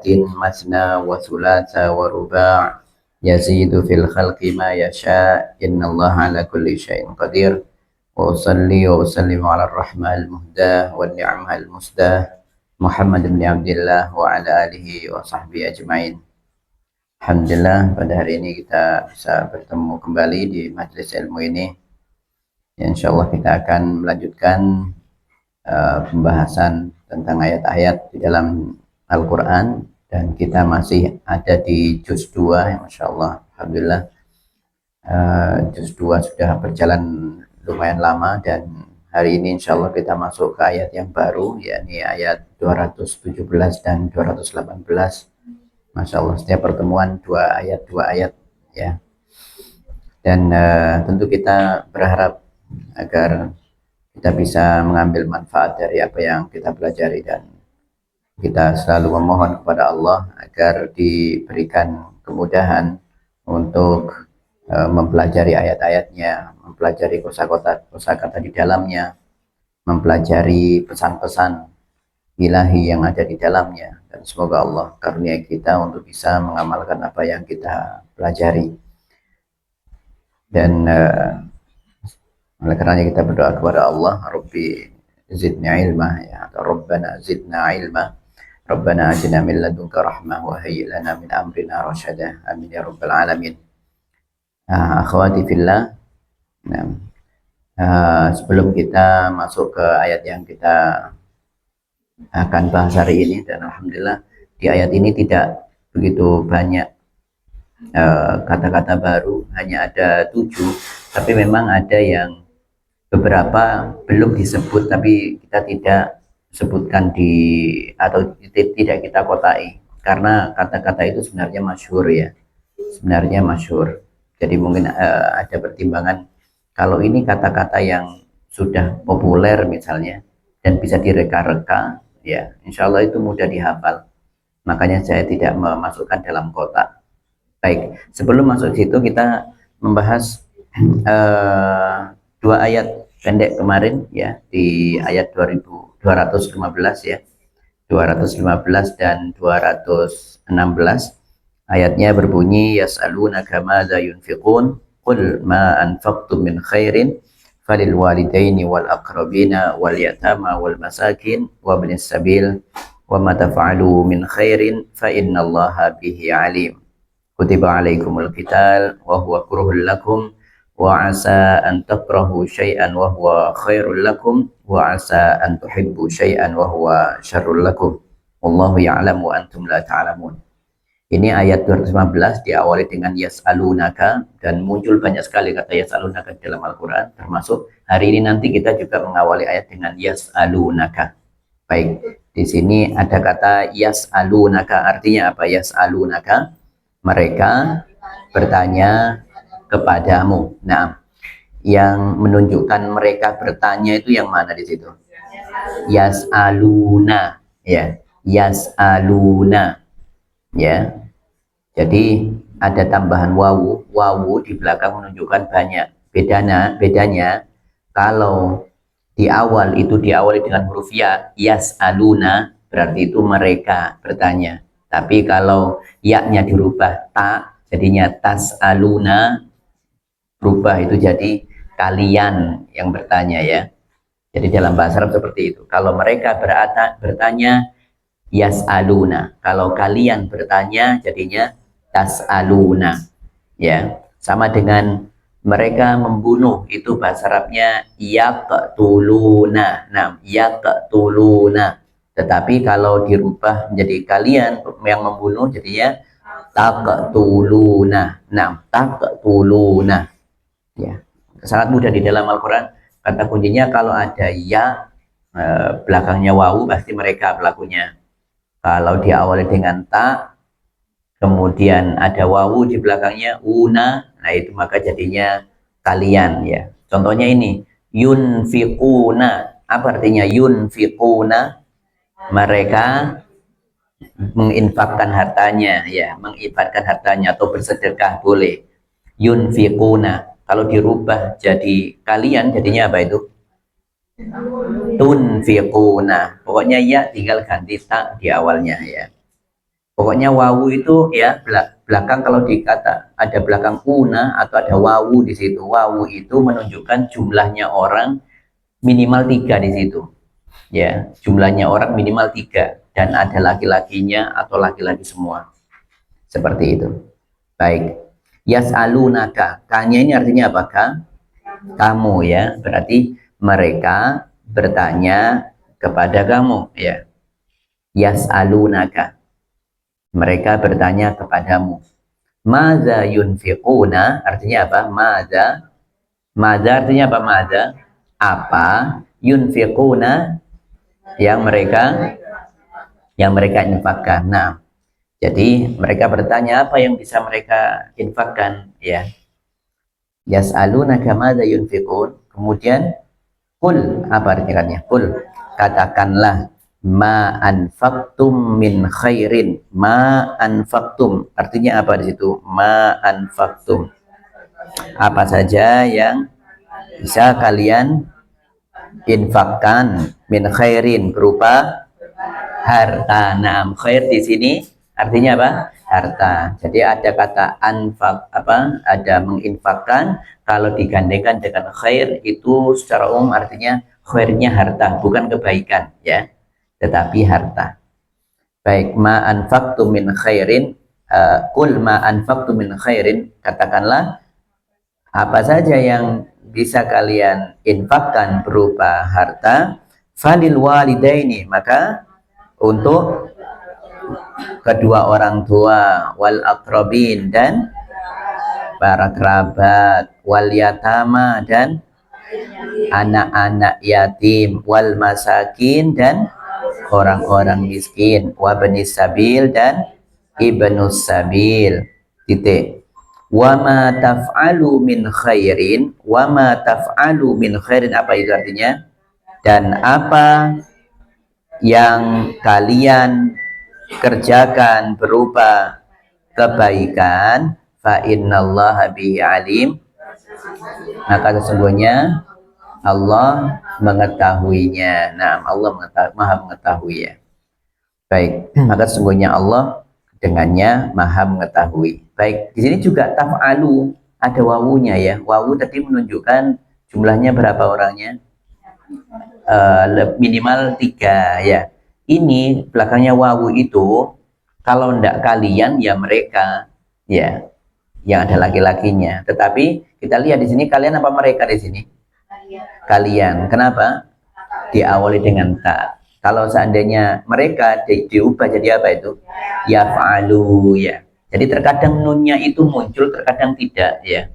ayatin masna wa thulatha wa ruba' yazidu fil khalqi ma yasha innallaha ala kulli syai'in qadir wa usalli wa usallimu ala rahmah al-muhdah wa ni'mah al-musdah Muhammad bin Abdullah wa ala alihi wa sahbihi ajma'in. Alhamdulillah pada hari ini kita bisa bertemu kembali di majelis ilmu ini. Ya, insyaallah kita akan melanjutkan pembahasan tentang ayat-ayat di dalam Al-Quran, dan kita masih ada di juz 2 ya, Masya Allah. Alhamdulillah juz 2 sudah berjalan lumayan lama, dan hari ini insya Allah kita masuk ke ayat yang baru, yakni ayat 217 dan 218. Masya Allah, setiap pertemuan dua ayat ya. Dan tentu kita berharap agar kita bisa mengambil manfaat dari apa yang kita pelajari, dan kita selalu memohon kepada Allah agar diberikan kemudahan untuk mempelajari ayat-ayatnya, mempelajari kosakata di dalamnya, mempelajari pesan-pesan ilahi yang ada di dalamnya, dan semoga Allah karunia kita untuk bisa mengamalkan apa yang kita pelajari. Dan oleh karenanya kita berdoa kepada Allah, Rabbi zidni ilma, ya, atau Rabbana zidna ilma, Rabbana atina min ladunka rahmah wa hayyi lana min amrina rasyada, amin ya rabbal alamin. Akhwati fillah, sebelum kita masuk ke ayat yang kita akan bahas hari ini, dan alhamdulillah di ayat ini tidak begitu banyak kata-kata baru, hanya ada 7, tapi memang ada yang beberapa belum disebut, tapi kita tidak sebutkan atau tidak kita kotai, karena kata-kata itu sebenarnya masyhur ya, sebenarnya masyhur. Jadi mungkin ada pertimbangan, kalau ini kata-kata yang sudah populer misalnya dan bisa direka-reka, ya insya Allah itu mudah dihafal, makanya saya tidak memasukkan dalam kotak. Baik, sebelum masuk situ kita membahas 2 ayat pendek kemarin ya, di ayat 215 ya, 215 dan 216. Ayatnya berbunyi, yas'alunaka madza yunfiqun qul ma anfaqtum min khairin falil walidaini wal aqrabina wal yatama wal masakin wa ibnis sabil wa ma taf'alu min khairin fa innallaha bihi alim. Kutiba alaikumul qital wa huwa kurhul lakum wa asa an takrahu syai'an wa huwa khairul lakum wa asa an tuhibbu syai'an wa huwa syarrul lakum wallahu ya'lamu wa antum la ta'lamun. Ini ayat 215 diawali dengan yas'alunaka, dan muncul banyak sekali kata yas'alunaka dalam Al-Quran, termasuk hari ini nanti kita juga mengawali ayat dengan yas'alunaka. Baik, di sini ada kata yas'alunaka, artinya apa? Yas'alunaka, mereka bertanya kepadamu. Nah, yang menunjukkan mereka bertanya itu yang mana di situ? Yas'aluna, ya, yas'aluna, ya. Jadi ada tambahan wawu di belakang menunjukkan banyak. Bedanya kalau di awal itu diawali dengan huruf ya, yas'aluna, berarti itu mereka bertanya. Tapi kalau ya-nya dirubah ta, jadinya tas'aluna, berubah itu jadi kalian yang bertanya ya. Jadi dalam bahasa Arab seperti itu. Kalau mereka bertanya yas'aluna, kalau kalian bertanya jadinya tas'aluna ya. Sama dengan mereka membunuh, itu bahasa Arabnya yaqtuluna. Nah, yaqtuluna. Tetapi kalau dirubah menjadi kalian yang membunuh, jadinya taqtuluna. Nah, taqtuluna. Ya, sangat mudah di dalam Al-Quran. Kata kuncinya kalau ada ya belakangnya wawu, pasti mereka pelakunya. Kalau diawali dengan ta, kemudian ada wawu di belakangnya una, nah itu maka jadinya kalian ya. Contohnya ini yunfiquna. Apa artinya yunfiquna? Mereka menginfakkan hartanya ya, menginfakkan hartanya atau bersedekah boleh. Yunfiquna. Kalau dirubah jadi kalian jadinya apa itu? Tunfiquna. Pokoknya ya tinggal ganti ta di awalnya ya. Pokoknya wawu itu ya belakang, kalau dikata ada belakang una atau ada wawu di situ. Wawu itu menunjukkan jumlahnya orang minimal 3 di situ. Ya, jumlahnya orang minimal 3 dan ada laki-lakinya atau laki-laki semua. Seperti itu. Baik. Yas'alunaka. Tanya ini artinya apakah? Kamu ya. Berarti mereka bertanya kepada kamu ya. Yas'alunaka. Mereka bertanya kepadamu. Madza yunfiquna artinya apa? Madza artinya apa? Madza apa? Yunfiquna yang mereka infakkan. Nah, jadi mereka bertanya apa yang bisa mereka infakkan ya. Yas'alunaka madza yunfiqun. Kemudian qul, apa artinya? Qul, katakanlah, ma anfaqtum min khairin. Ma anfaqtum artinya apa di situ? Ma anfaqtum, apa saja yang bisa kalian infakkan, min khairin berupa harta. Nah, khair di sini artinya apa? Harta. Jadi ada kata anfak, apa? Ada menginfakkan. Kalau digandengkan dengan khair itu secara umum artinya khairnya harta, bukan kebaikan ya, tetapi harta. Baik, ma anfaqtu min khairin, qul ma anfaqtu min khairin, katakanlah apa saja yang bisa kalian infakkan berupa harta, falil walidaini, maka untuk kedua orang tua, wal aqrabin dan para kerabat, wal yatama dan anak-anak yatim, wal masakin dan orang-orang miskin, wabnis sabil dan ibnus sabil. Titik. Wama taf'alu min khairin, wama taf'alu min khairin, apa itu artinya? Dan apa yang kalian kerjakan berupa kebaikan, fa innallaha bihi alim, maka sesungguhnya Allah mengetahuinya. Nah, Allah maha mengetahui ya. Baik, maka sesungguhnya Allah dengannya maha mengetahui. Baik, di sini juga taf'alu ada wawunya ya. Wawu tadi menunjukkan jumlahnya berapa orangnya? Minimal 3 ya. Ini belakangnya wawu itu kalau ndak kalian ya mereka ya, yang ada laki-lakinya. Tetapi kita lihat di sini kalian apa mereka di sini? Kalian. Kenapa? Diawali dengan ta. Kalau seandainya mereka diubah jadi apa itu? Ya fa'alu ya. Jadi terkadang nunnya itu muncul, terkadang tidak ya.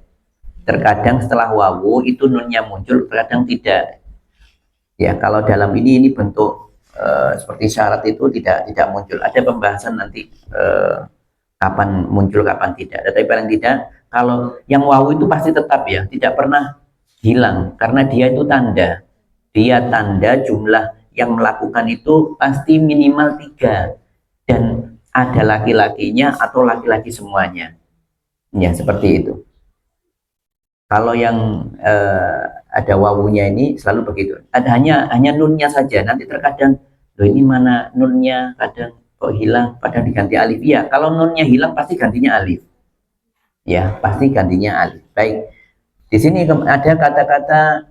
Terkadang setelah wawu itu nunnya muncul, terkadang tidak. Ya, kalau dalam ini bentuk seperti syarat itu tidak muncul. Ada pembahasan nanti kapan muncul, kapan tidak. Tetapi paling tidak, kalau yang wawu itu pasti tetap ya, tidak pernah hilang karena dia itu tanda. Dia tanda jumlah yang melakukan itu pasti minimal 3 dan ada laki-lakinya atau laki-laki semuanya. Ya, seperti itu. Kalau yang ada wawunya ini selalu begitu. Ada hanya nunnya saja. Nanti terkadang, loh ini mana nunnya? Kadang kok hilang, padahal diganti alif. Ya, kalau nunnya hilang pasti gantinya alif. Ya, pasti gantinya alif. Baik. Di sini ada kata-kata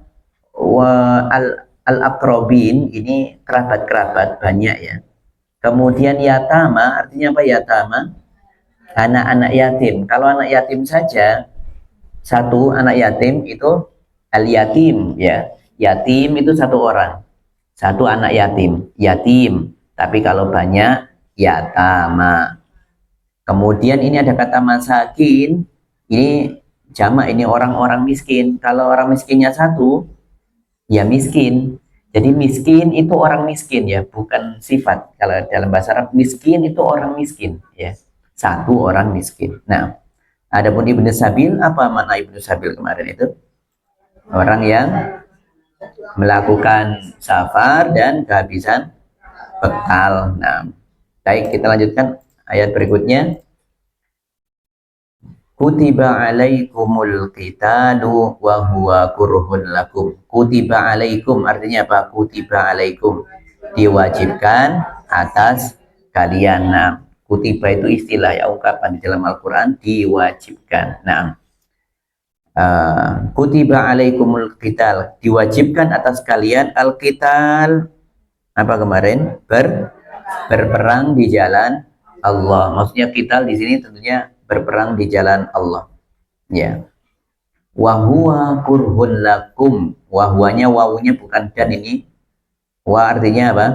al-aqrabin, ini kerabat-kerabat banyak ya. Kemudian yatama, artinya apa yatama? Anak-anak yatim. Kalau anak yatim saja, satu anak yatim itu al-yatim ya. Yatim itu satu orang. Satu anak yatim, yatim. Tapi kalau banyak, yatama. Kemudian ini ada kata masakin, ini jamak, ini orang-orang miskin. Kalau orang miskinnya satu, ya miskin. Jadi miskin itu orang miskin ya, bukan sifat. Kalau dalam bahasa Arab miskin itu orang miskin ya. Satu orang miskin. Nah, adapun ibnu sabil, apa makna ibnu sabil kemarin itu? Orang yang melakukan safar dan kehabisan bekal. Nah, baik, kita lanjutkan ayat berikutnya. Kutiba alaikumul qitalu wa huwa kurhun lakum. Kutiba alaikum artinya apa? Kutiba alaikum, diwajibkan atas kalian. Nah, Kutiba itu istilah ya, ungkapan di dalam Al-Quran, diwajibkan. Nah, kutiba alaikumul qital, diwajibkan atas kalian al-qital, apa kemarin? Berperang di jalan Allah. Maksudnya qital di sini tentunya berperang di jalan Allah. Ya. Wahuwa kurhun lakum. Wahuanya wawunya bukan dan ini. Wa artinya apa?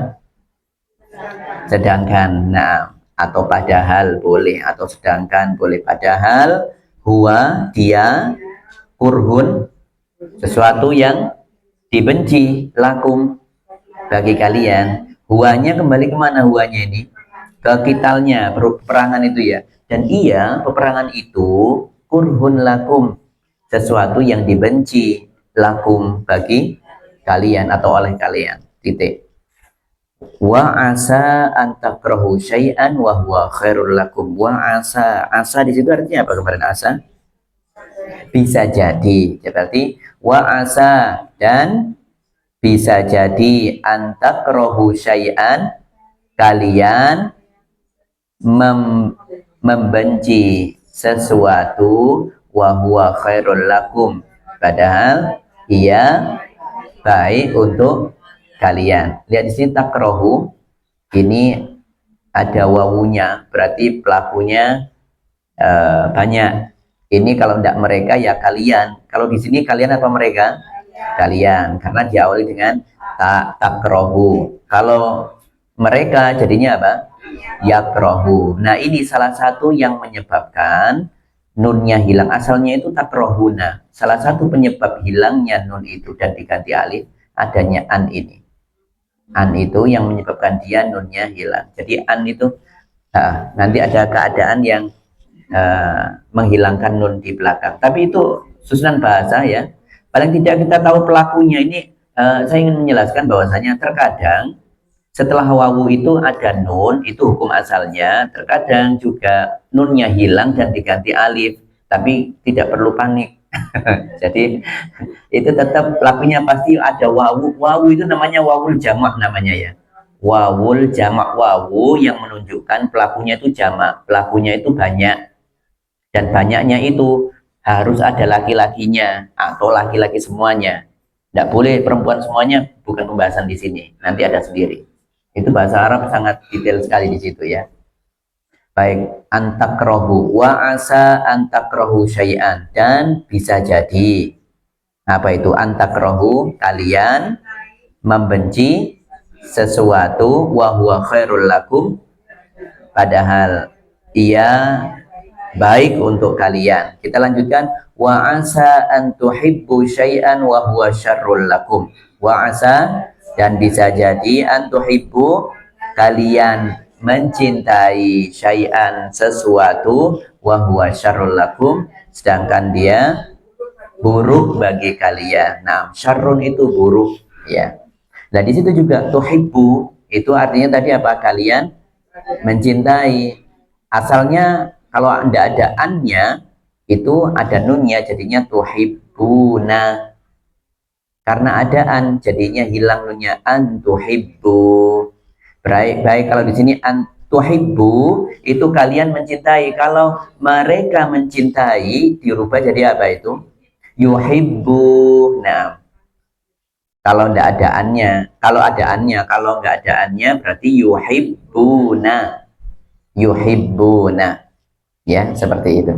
Sedangkan. Nah, atau padahal boleh, atau sedangkan boleh. Padahal huwa dia kurhun, sesuatu yang dibenci, lakum, bagi kalian. Huanya kembali kemana huanya ini? Ke kitalnya, peperangan itu ya. Dan iya, peperangan itu kurhun lakum, sesuatu yang dibenci, lakum, bagi kalian atau oleh kalian. Titik. Wa asa antakrahu syai'an wa huwa khairul lakum. Wa asa, asa di situ artinya apa kemarin asa? Bisa jadi. Ya, berarti wa asa, dan bisa jadi antakrahu syai'an, kalian membenci sesuatu, wa huwa khairul lakum, padahal ia baik untuk kalian. Lihat di sini takrohu, ini ada wawunya, berarti pelakunya banyak. Ini kalau tidak mereka ya kalian. Kalau di sini kalian apa mereka? Kalian, karena diawali dengan takrohu. Kalau mereka jadinya apa? Yakrohu. Nah, ini salah satu yang menyebabkan nunnya hilang. Asalnya itu takrohuna. Salah satu penyebab hilangnya nun itu dan diganti alif adanya an ini. An itu yang menyebabkan dia nunnya hilang. Jadi an itu nanti ada keadaan yang menghilangkan nun di belakang. Tapi itu susunan bahasa ya. Paling tidak kita tahu pelakunya ini. Saya ingin menjelaskan bahwasanya terkadang setelah wawu itu ada nun, itu hukum asalnya. Terkadang juga nunnya hilang dan diganti alif, tapi tidak perlu panik. Jadi itu tetap pelakunya pasti ada wawu. Wawu itu namanya wawul jamak namanya ya. Wawul jamak, wawu yang menunjukkan pelakunya itu jamak, pelakunya itu banyak. Dan banyaknya itu harus ada laki-lakinya atau laki-laki semuanya. Tidak boleh perempuan semuanya, bukan pembahasan di sini. Nanti ada sendiri. Itu bahasa Arab sangat detail sekali di situ ya. Baik, antakrohu wa asa antakrohu syai'an, dan bisa jadi apa itu antakrohu, kalian membenci sesuatu, wa huwa khairul lakum, padahal ia baik untuk kalian. Kita lanjutkan, wa asa an tuhibbu syai'an wa huwa syarrul lakum. Wa asa, dan bisa jadi an tuhibbu, kalian mencintai syai'an, sesuatu, wa huwa syarrul lakum, sedangkan dia buruk bagi kalian. Nah, syarrun itu buruk ya. Nah, di situ juga tuhibbu itu artinya tadi apa? Kalian mencintai. Asalnya kalau tidak ada annya, itu ada nunnya, jadinya tuhibbuna. Karena ada an, jadinya hilang nunnya, an tuhibbu. Baik, kalau di sini an tuhibbu, itu kalian mencintai. Kalau mereka mencintai, dirubah jadi apa itu? Yuhibbu. Nah, kalau tidak ada annya, kalau ada annya, kalau nggak ada annya, berarti yuhibbuna. Yuhibbuna. Ya, seperti itu.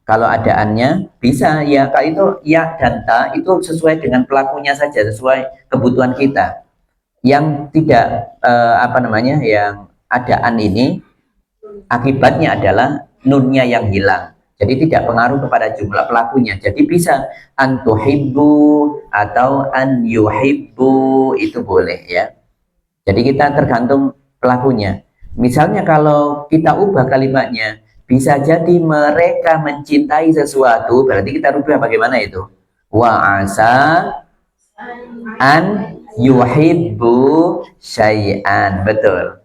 Kalau ada annya bisa ya, kalau itu ya dan ta itu sesuai dengan pelakunya saja, sesuai kebutuhan kita. Yang tidak apa namanya, yang ada an ini akibatnya adalah nunnya yang hilang. Jadi tidak pengaruh kepada jumlah pelakunya. Jadi bisa an tuhibbu atau an yuhibbu, itu boleh ya. Jadi kita tergantung pelakunya. Misalnya kalau kita ubah kalimatnya, bisa jadi mereka mencintai sesuatu, berarti kita rubah bagaimana itu? Wa asa an yuhibbu syai'an. Betul.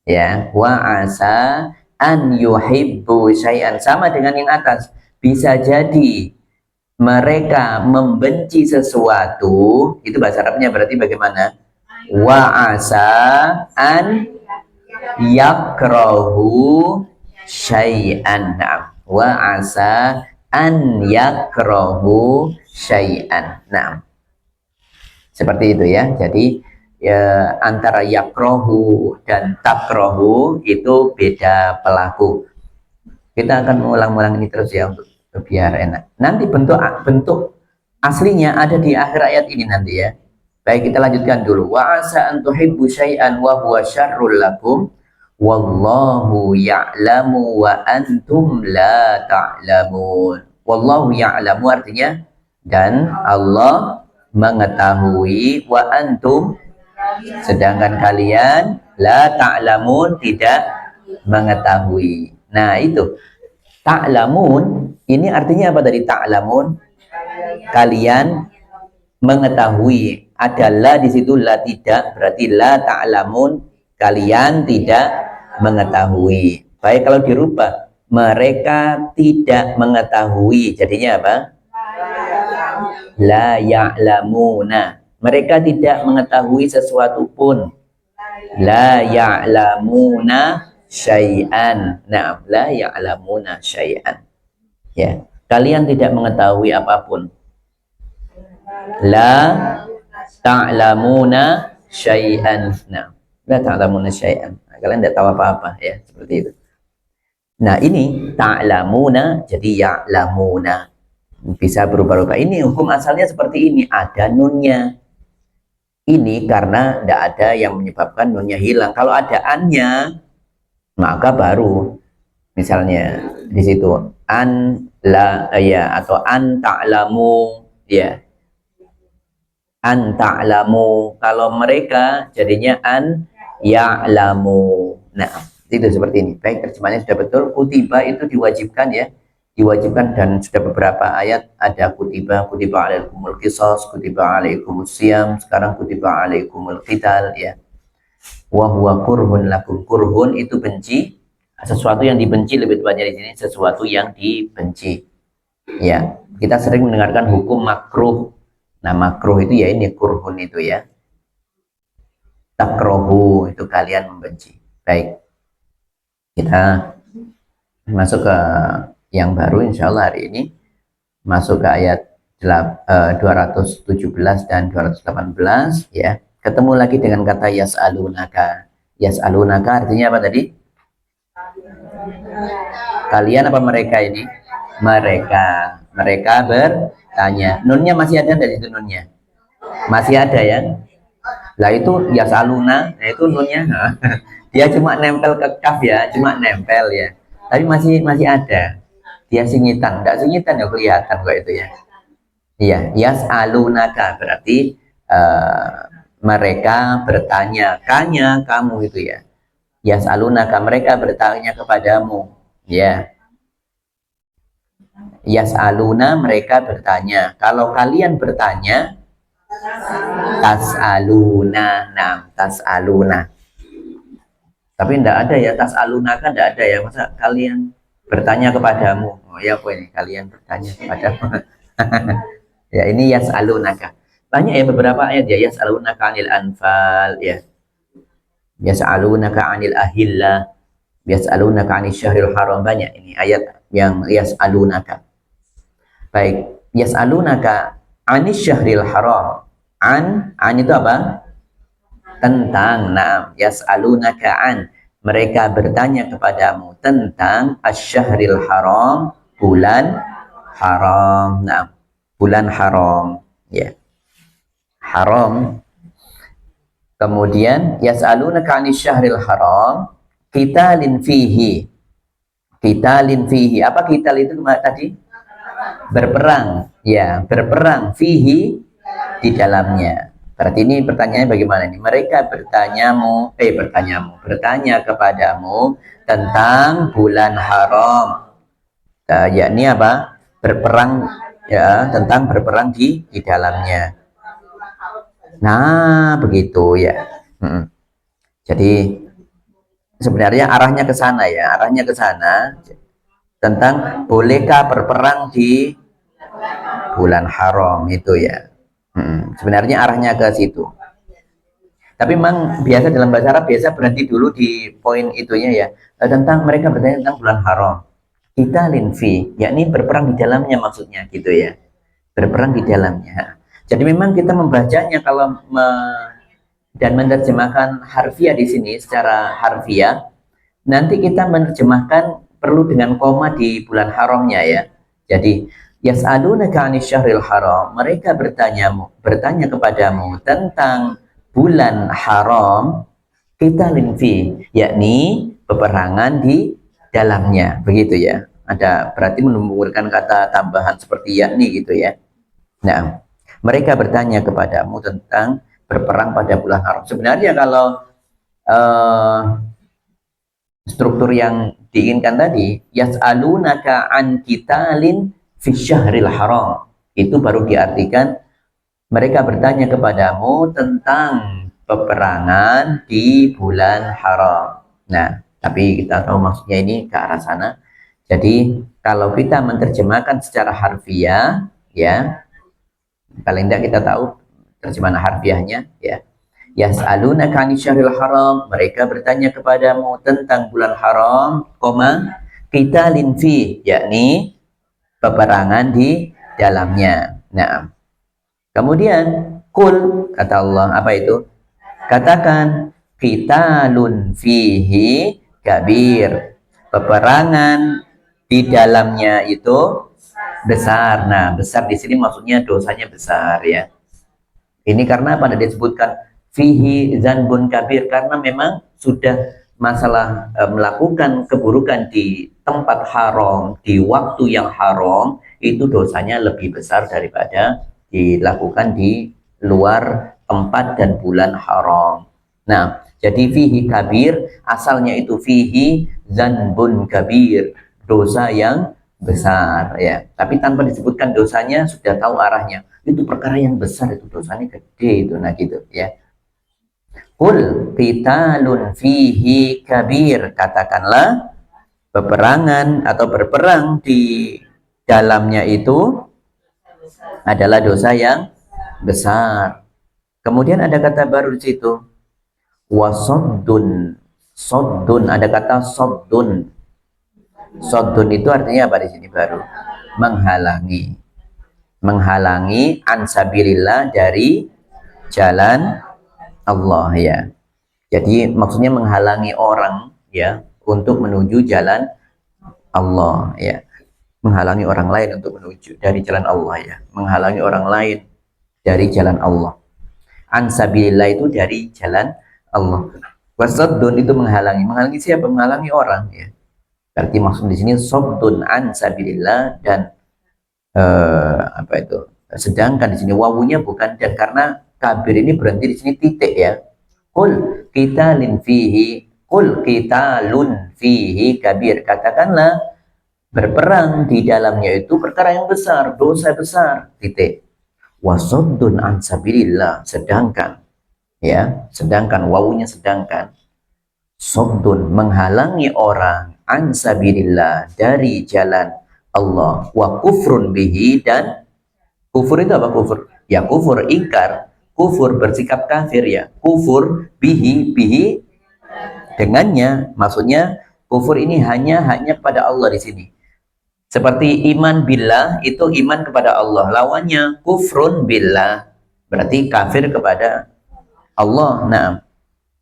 Ya, wa asa an yuhibbu syai'an, sama dengan yang atas. Bisa jadi mereka membenci sesuatu, itu bahasa Arabnya berarti bagaimana? Wa asa an yakrahu syai'an. Nah, wa asa an yakrahu syai'an. Nah, seperti itu ya. Jadi ya, antara yakrohu dan takrohu itu beda pelaku. Kita akan mengulang-ulang ini terus ya untuk biar enak. Nanti bentuk aslinya ada di akhir ayat ini nanti ya. Baik, kita lanjutkan dulu. Wa asa an tuhibbu syai'an wa huwa syarrul lakum wallahu ya'lamu wa antum la ta'lamun. Wallahu ya'lamu artinya dan Allah mengetahui, wa antum sedangkan kalian la ta'lamun tidak mengetahui. Nah, itu ta'lamun ini artinya apa tadi? Ta'lamun kalian mengetahui. Ada la di situ, la tidak, berarti la ta'lamun kalian tidak mengetahui. Baik, kalau dirubah mereka tidak mengetahui, jadinya apa? La ya'lamuna. Mereka tidak mengetahui sesuatu pun. La ya'lamuna syai'an. Nah, la ya'lamuna syai'an. Ya, kalian tidak mengetahui apapun. La ta'lamuna syai'an. Nah, la ta'lamuna syai'an. Nah, kalian tidak tahu apa-apa ya, seperti itu. Nah, ini ta'lamuna jadi ya'lamuna. Bisa berubah-ubah. Ini hukum asalnya seperti ini, ada nunnya. Ini karena tidak ada yang menyebabkan nunnya hilang. Kalau ada annya, maka baru misalnya di situ an la ya atau an ta'lamu ya. An ta'lamu. Kalau mereka jadinya an ya'lamu. Nah, itu seperti ini. Baik, terjemahannya sudah betul. Kutiba itu diwajibkan ya. Diwajibkan dan sudah beberapa ayat ada kutiba alaikumul qisas, kutiba alaikumus siyam, sekarang kutiba alaikumul qital ya. Wa huwa kurhun lakum. Kurhun itu benci, sesuatu yang dibenci, lebih tepatnya di sini sesuatu yang dibenci. Ya, kita sering mendengarkan hukum makruh. Nah, makruh itu ya ini kurhun itu ya. Takrohu itu kalian membenci. Baik. Kita masuk ke yang baru insya Allah hari ini, masuk ke ayat 217 dan 218 ya. Ketemu lagi dengan kata yas'alunaka. Yas'alunaka artinya apa tadi? Kalian apa mereka ini? Mereka bertanya. Nunnya masih ada dari itu nunnya? Masih ada ya? Lah itu yas'aluna, nah itu nunnya. Dia cuma nempel ke kaf ya, cuma nempel ya. Tapi masih ada. Dia singitan, enggak singitan ya kelihatan kok itu ya. Iya, yas'alunaka berarti mereka bertanya, kanya kamu itu ya. Yas'alunaka mereka bertanya kepadamu, ya. Yas'aluna mereka bertanya. Kalau kalian bertanya, tas'aluna, nah tas'aluna. Tapi enggak ada ya tas'alunaka, enggak ada ya. Masa kalian bertanya kepadamu? Oh ya, apa ini? Kalian bertanya kepadamu. Ya, ini yas'alunaka. Banyak ya beberapa ayat ya, yas'alunaka 'anil anfal ya. Yas'alunaka 'anil ahillah. Yas'alunaka 'anil syahril haram, banyak ini ayat yang yas'alunaka. Baik, yas'alunaka 'anil syahril haram. An itu apa? Tentang. Nah, yas'alunaka 'an. Mereka bertanya kepadamu tentang asy-syahril haram, bulan haram. Nah, bulan haram ya. Haram. Kemudian yas'alunaka 'anil syahril haram qitalin fihi. Qitalin fihi. Apa qital itu tadi? Berperang. Ya, berperang fihi di dalamnya. Berarti ini pertanyaannya bagaimana nih? Mereka bertanya kepadamu tentang bulan haram. Yakni apa? Berperang ya, tentang berperang di dalamnya. Nah, begitu ya. Jadi sebenarnya arahnya ke sana ya, arahnya ke sana tentang bolehkah berperang di bulan haram itu ya. Sebenarnya arahnya ke situ. Tapi memang biasa dalam bahasa Arab biasa berhenti dulu di poin itunya ya. Tentang mereka bertanya tentang bulan haram. Kita linfi, yakni berperang di dalamnya maksudnya gitu ya. Berperang di dalamnya. Jadi memang kita membacanya kalau dan menerjemahkan harfiah di sini secara harfiah, nanti kita menerjemahkan perlu dengan koma di bulan haramnya ya. Jadi yas'alunaka 'anil syahril haram, mereka bertanya kepadamu tentang bulan haram, kita linfi, yakni peperangan di dalamnya, begitu ya. Ada berarti menggunakan kata tambahan seperti yakni gitu ya. Nah, mereka bertanya kepadamu tentang berperang pada bulan haram. Sebenarnya kalau uh, struktur yang diinginkan tadi, yas'alunaka an qitalin fi syahril haram, itu baru diartikan mereka bertanya kepadamu tentang peperangan di bulan haram. Nah, tapi kita tahu maksudnya ini ke arah sana. Jadi kalau kita menerjemahkan secara harfiah ya, paling tidak kita tahu terjemahan harfiahnya ya. Yas'alunaka 'anil syahril haram, mereka bertanya kepadamu tentang bulan haram, koma qitalin fi, yakni peperangan di dalamnya. Nah, kemudian kul, kata Allah, apa itu? Katakan qitalun fihi kabir, peperangan di dalamnya itu besar. Nah, besar di sini maksudnya dosanya besar ya. Ini karena pada disebutkan fihi zanbun kabir, karena memang sudah masalah melakukan keburukan di tempat haram, di waktu yang haram, itu dosanya lebih besar daripada dilakukan di luar tempat dan bulan haram. Nah, jadi fihi kabir, asalnya itu fihi zanbun kabir, dosa yang besar ya. Tapi tanpa disebutkan dosanya sudah tahu arahnya. Itu perkara yang besar, itu dosanya gede itu, nah gitu ya. Qul qitalun fihi kabir, katakanlah peperangan atau berperang di dalamnya itu adalah dosa yang besar. Kemudian ada kata baru di situ, wasoddun, soddun, ada kata soddun. Soddun itu artinya apa di sini baru? Menghalangi. Menghalangi ansabilillah, dari jalan Allah ya. Jadi maksudnya menghalangi orang ya untuk menuju jalan Allah ya. Menghalangi orang lain untuk menuju dari jalan Allah ya. Menghalangi orang lain dari jalan Allah. Ansabilillah itu dari jalan Allah. Wasaddun itu menghalangi. Menghalangi siapa? Menghalangi orang ya. Berarti maksud di sini saddun ansabilillah, dan apa itu? Sedangkan di sini wawunya bukan dan, karena kabir ini berhenti di sini titik ya. Qul qitalin fihi, qul qitalun fihi kabir, katakanlah berperang di dalamnya itu perkara yang besar, dosa besar, titik. Wasaddun an sabilillah, sedangkan ya, sedangkan wawunya sedangkan, saddun menghalangi orang, an sabilillah dari jalan Allah, wa kufrun bihi, dan kufur itu apa kufur? Ya kufur ingkar, kufur bersikap kafir ya. Kufur bihi dengannya, maksudnya kufur ini hanya kepada Allah di sini. Seperti iman billah itu iman kepada Allah, lawannya kufrun billah berarti kafir kepada Allah. Nah,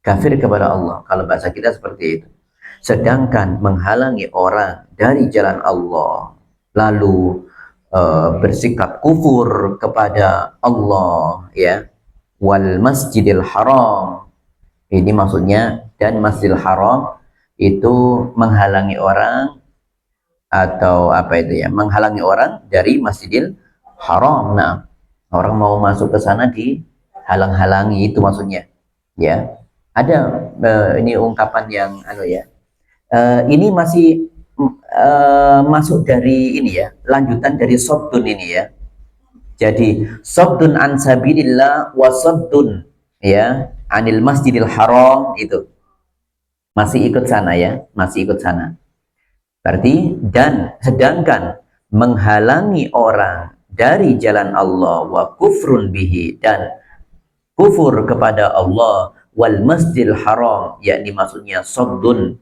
kafir kepada Allah kalau bahasa kita seperti itu. Sedangkan menghalangi orang dari jalan Allah, lalu bersikap kufur kepada Allah ya, wal masjidil haram, ini maksudnya, dan masjidil haram itu menghalangi orang, atau apa itu ya, menghalangi orang dari masjidil haram. Nah, orang mau masuk ke sana dihalang-halangi, itu maksudnya ya. Ada ini ungkapan yang ya, ini masih masuk dari ini ya, lanjutan dari soddun ini ya. Jadi soddun an sabilillah wa soddun ya anil masjidil haram, itu masih ikut sana ya, masih ikut sana. Berarti dan sedangkan menghalangi orang dari jalan Allah, wa kufrun bihi, dan kufur kepada Allah, wal masjidil haram, yakni maksudnya saddun,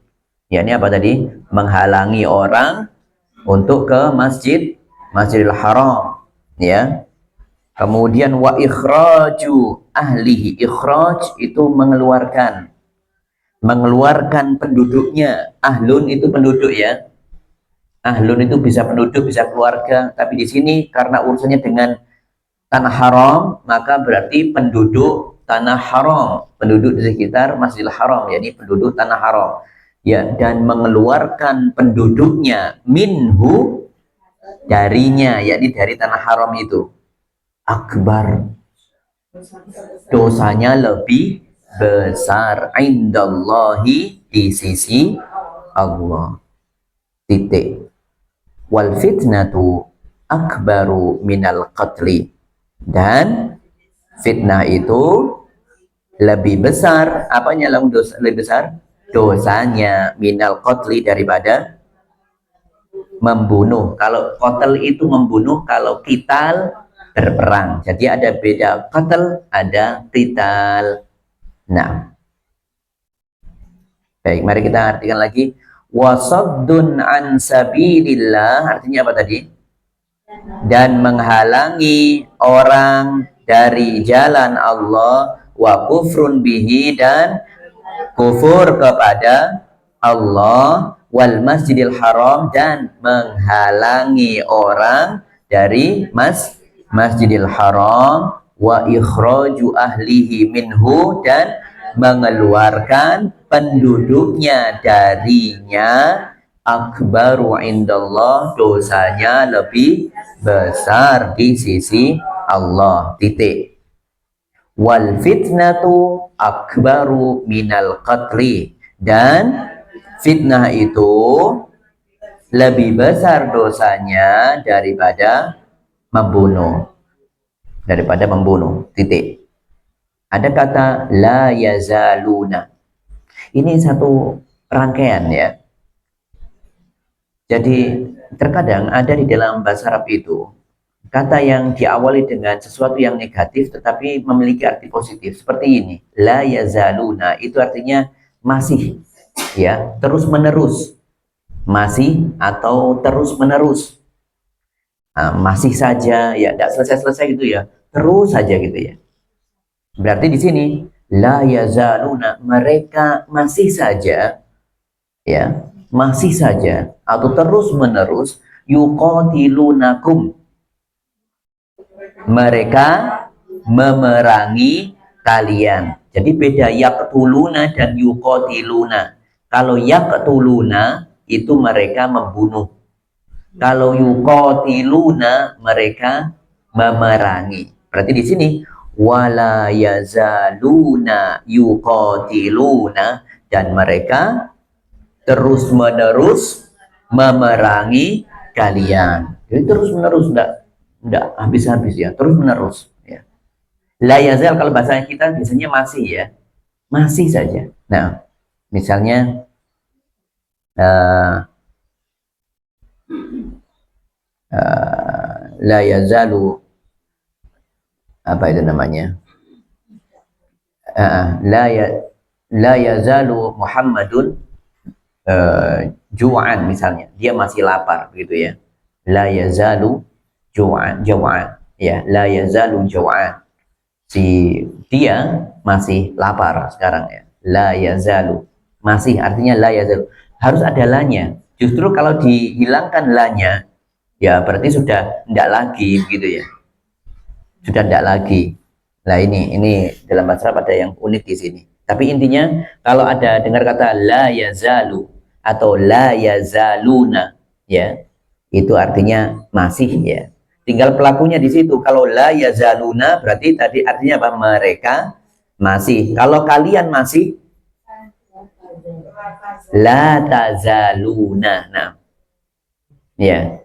yakni apa tadi? Menghalangi orang untuk ke Masjidil Haram, ya. Kemudian wa ikhraju ahlihi, ikhraj itu mengeluarkan penduduknya. Ahlun itu penduduk, ya. Ahlun itu bisa penduduk, bisa keluarga, tapi di sini karena urusannya dengan tanah haram, maka berarti penduduk tanah haram, penduduk di sekitar Masjidil Haram, yakni penduduk tanah haram, ya. Dan mengeluarkan penduduknya minhu, darinya, yakni dari tanah haram itu, akbar, dosanya lebih besar, indallahi, di sisi Allah, titik. Wal fitnatu akbaru minal qatli, dan fitnah itu lebih besar, apanya lebih besar? Dosanya, minal qatli, daripada membunuh. Kalau qatl itu membunuh, kalau qital berperang. Jadi ada beda, qatl ada qital. Nah, baik, mari kita artikan lagi. Wasaddun an sabilillah, artinya apa tadi? Dan menghalangi orang dari jalan Allah, wa kufrun bihi, dan kufur kepada Allah, wal masjidil haram, dan menghalangi orang dari Masjidil Haram, wa ikhraju ahlihi minhu, dan mengeluarkan penduduknya darinya, akbaru indallah, dosanya lebih besar di sisi Allah, titik. Wal fitnatu akbaru minal qatli, dan fitnah itu lebih besar dosanya daripada membunuh, titik. Ada kata la yazaluna, ini satu rangkaian, ya. Jadi terkadang ada di dalam bahasa Arab itu kata yang diawali dengan sesuatu yang negatif tetapi memiliki arti positif, seperti ini. La yazaluna itu artinya masih, ya, terus menerus, masih atau terus menerus. Nah, masih saja, ya, tidak selesai gitu, ya, terus saja gitu, ya. Berarti di sini la yazaluna, mereka masih saja, ya, masih saja atau terus menerus, yuqatilunakum, mereka memerangi kalian. Jadi beda yaqtuluna dan yuqatiluna. Kalau yaqtuluna itu mereka membunuh, kalau yuqatiluna mereka memerangi. Berarti di sini wala yazaluna yuqatiluna, dan mereka terus menerus memerangi kalian. Jadi terus menerus, enggak habis-habis, ya, terus menerus, ya. La yazal kalau bahasa kita biasanya masih, ya, masih saja. Nah, misalnya la yazalu, apa itu namanya, la yazalu Muhammadun ju'an, misalnya dia masih lapar, begitu, ya. La yazalu ju'an, ya, la yazalu ju'an, dia masih lapar sekarang, ya. La yazalu, masih, artinya la yazalu, harus ada lanya. Justru kalau dihilangkan lanya, ya berarti sudah tidak lagi, begitu, ya, sudah tidak lagi. Nah, ini dalam bahasa Arab ada yang unik di sini. Tapi intinya kalau ada dengar kata la yazalu atau la yazaluna, ya, itu artinya masih, ya. Tinggal pelakunya di situ. Kalau la yazaluna berarti tadi artinya apa? Mereka masih. Kalau kalian masih, la tazaluna. Nah, ya,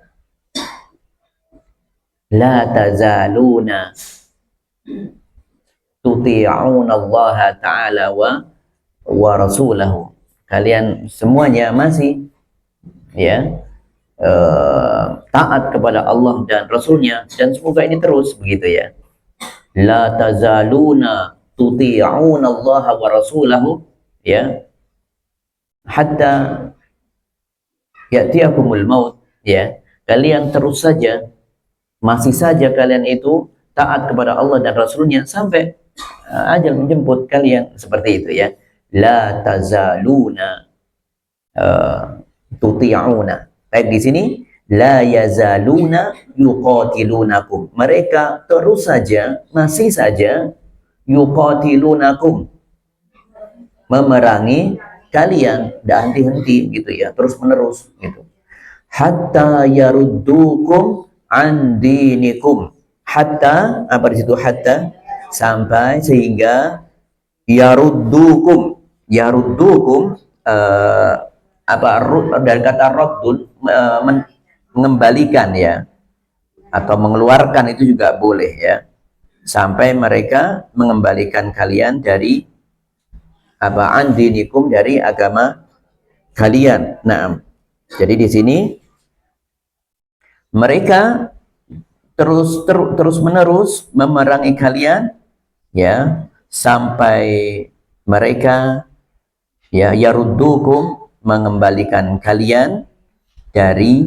la tazaluna tuti'una Allah ta'ala wa rasulahu, kalian semuanya masih, ya, taat kepada Allah dan Rasulnya, dan semoga ini terus, begitu, ya. La tazaluna tuti'una Allah wa rasulahu ya hatta ya'tiyakumul maut ya, kalian terus saja, masih saja kalian itu taat kepada Allah dan Rasulnya sampai ajal menjemput kalian, seperti itu ya. La tazaluna tuti'una. Baik, di sini la yazaluna yuqatilunakum. Mereka terus saja, masih saja yuqatilunakum, memerangi kalian, tidak henti-henti gitu ya, terus menerus gitu. Hatta yaruddukum an dinikum. Hatta, apa di situ hatta? Sampai, sehingga yaruddukum. Yaruddukum apa dari kata raddun, mengembalikan ya, atau mengeluarkan, itu juga boleh ya. Sampai mereka mengembalikan kalian dari apa, andinikum, dari agama kalian. Nah, jadi di sini mereka terus menerus memerangi kalian ya, sampai mereka ya yaruddukum, mengembalikan kalian dari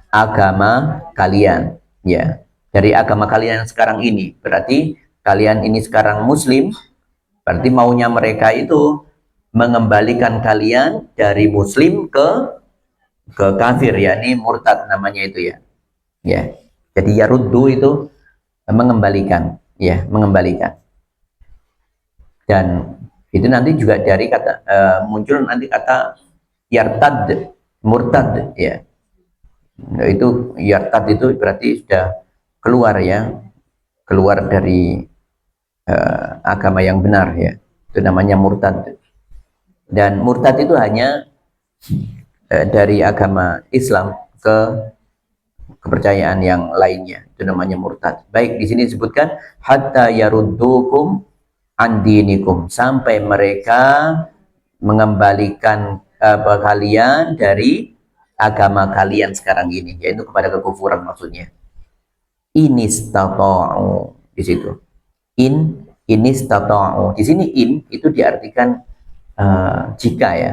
agama kalian ya, dari agama kalian yang sekarang ini. Berarti kalian ini sekarang muslim, berarti maunya mereka itu mengembalikan kalian dari muslim ke kafir, yakni murtad namanya itu ya. Ya. Jadi yaruddu itu mengembalikan ya, mengembalikan. Dan itu nanti juga dari kata muncul nanti kata yartad, murtad ya. Nah, itu yartad itu berarti sudah keluar ya, keluar dari agama yang benar ya. Itu namanya murtad. Dan murtad itu hanya dari agama Islam ke kepercayaan yang lainnya, itu namanya murtad. Baik, di sini disebutkan hatta yaruddukum andinikum, sampai mereka mengembalikan kalian dari agama kalian sekarang ini, yaitu kepada kekufuran maksudnya. Inistata'u di situ. Inistata'u. Di sini in itu diartikan jika ya.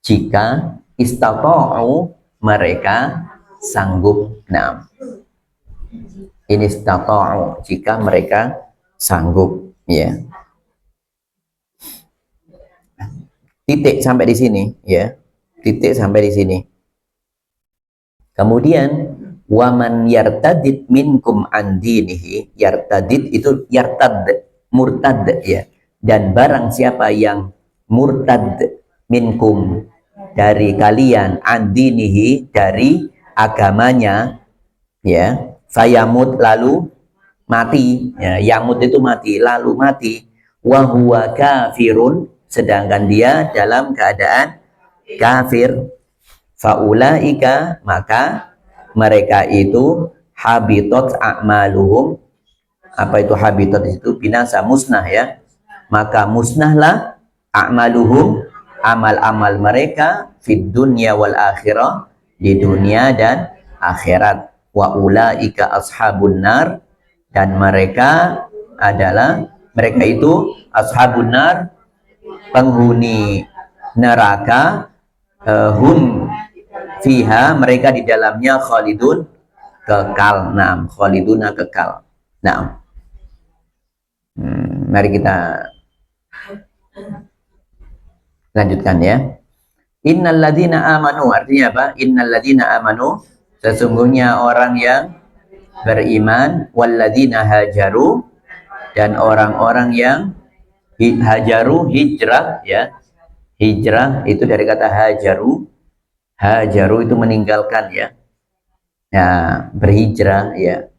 Jika, istata'u mereka sanggup. Nah, inistata'u jika mereka sanggup ya. Titik sampai di sini ya. Titik sampai di sini. Kemudian waman yartadid minkum an dinihi, yartadid itu yartad, murtad ya. Dan barang siapa yang murtad minkum, dari kalian, an dinihi, dari agamanya ya, fayamut, lalu mati ya. Yamut itu mati, lalu mati, wa huwa kafirun, sedangkan dia dalam keadaan kafir, faulaika, maka mereka itu habitat a'maluhum. Apa itu habitat? Itu binasa, musnah ya. Maka musnahlah a'maluhum, amal-amal mereka, fid dunya wal akhirah, di dunia dan akhirat. Wa ulaika ashabun nar, dan mereka adalah, mereka itu ashabun nar, penghuni neraka, hum fiha, mereka di dalamnya khalidun, kekal. Naam, khaliduna, kekal. Naam. Mari kita lanjutkan ya. Innal ladzina amanu, artinya apa? Innal ladzina amanu, sesungguhnya orang yang beriman, wal ladzina hajaru, dan orang-orang yang hajaru, hijrah ya. Hijrah itu dari kata hajaru. Hajaru itu meninggalkan ya. Nah, berhijrah ya.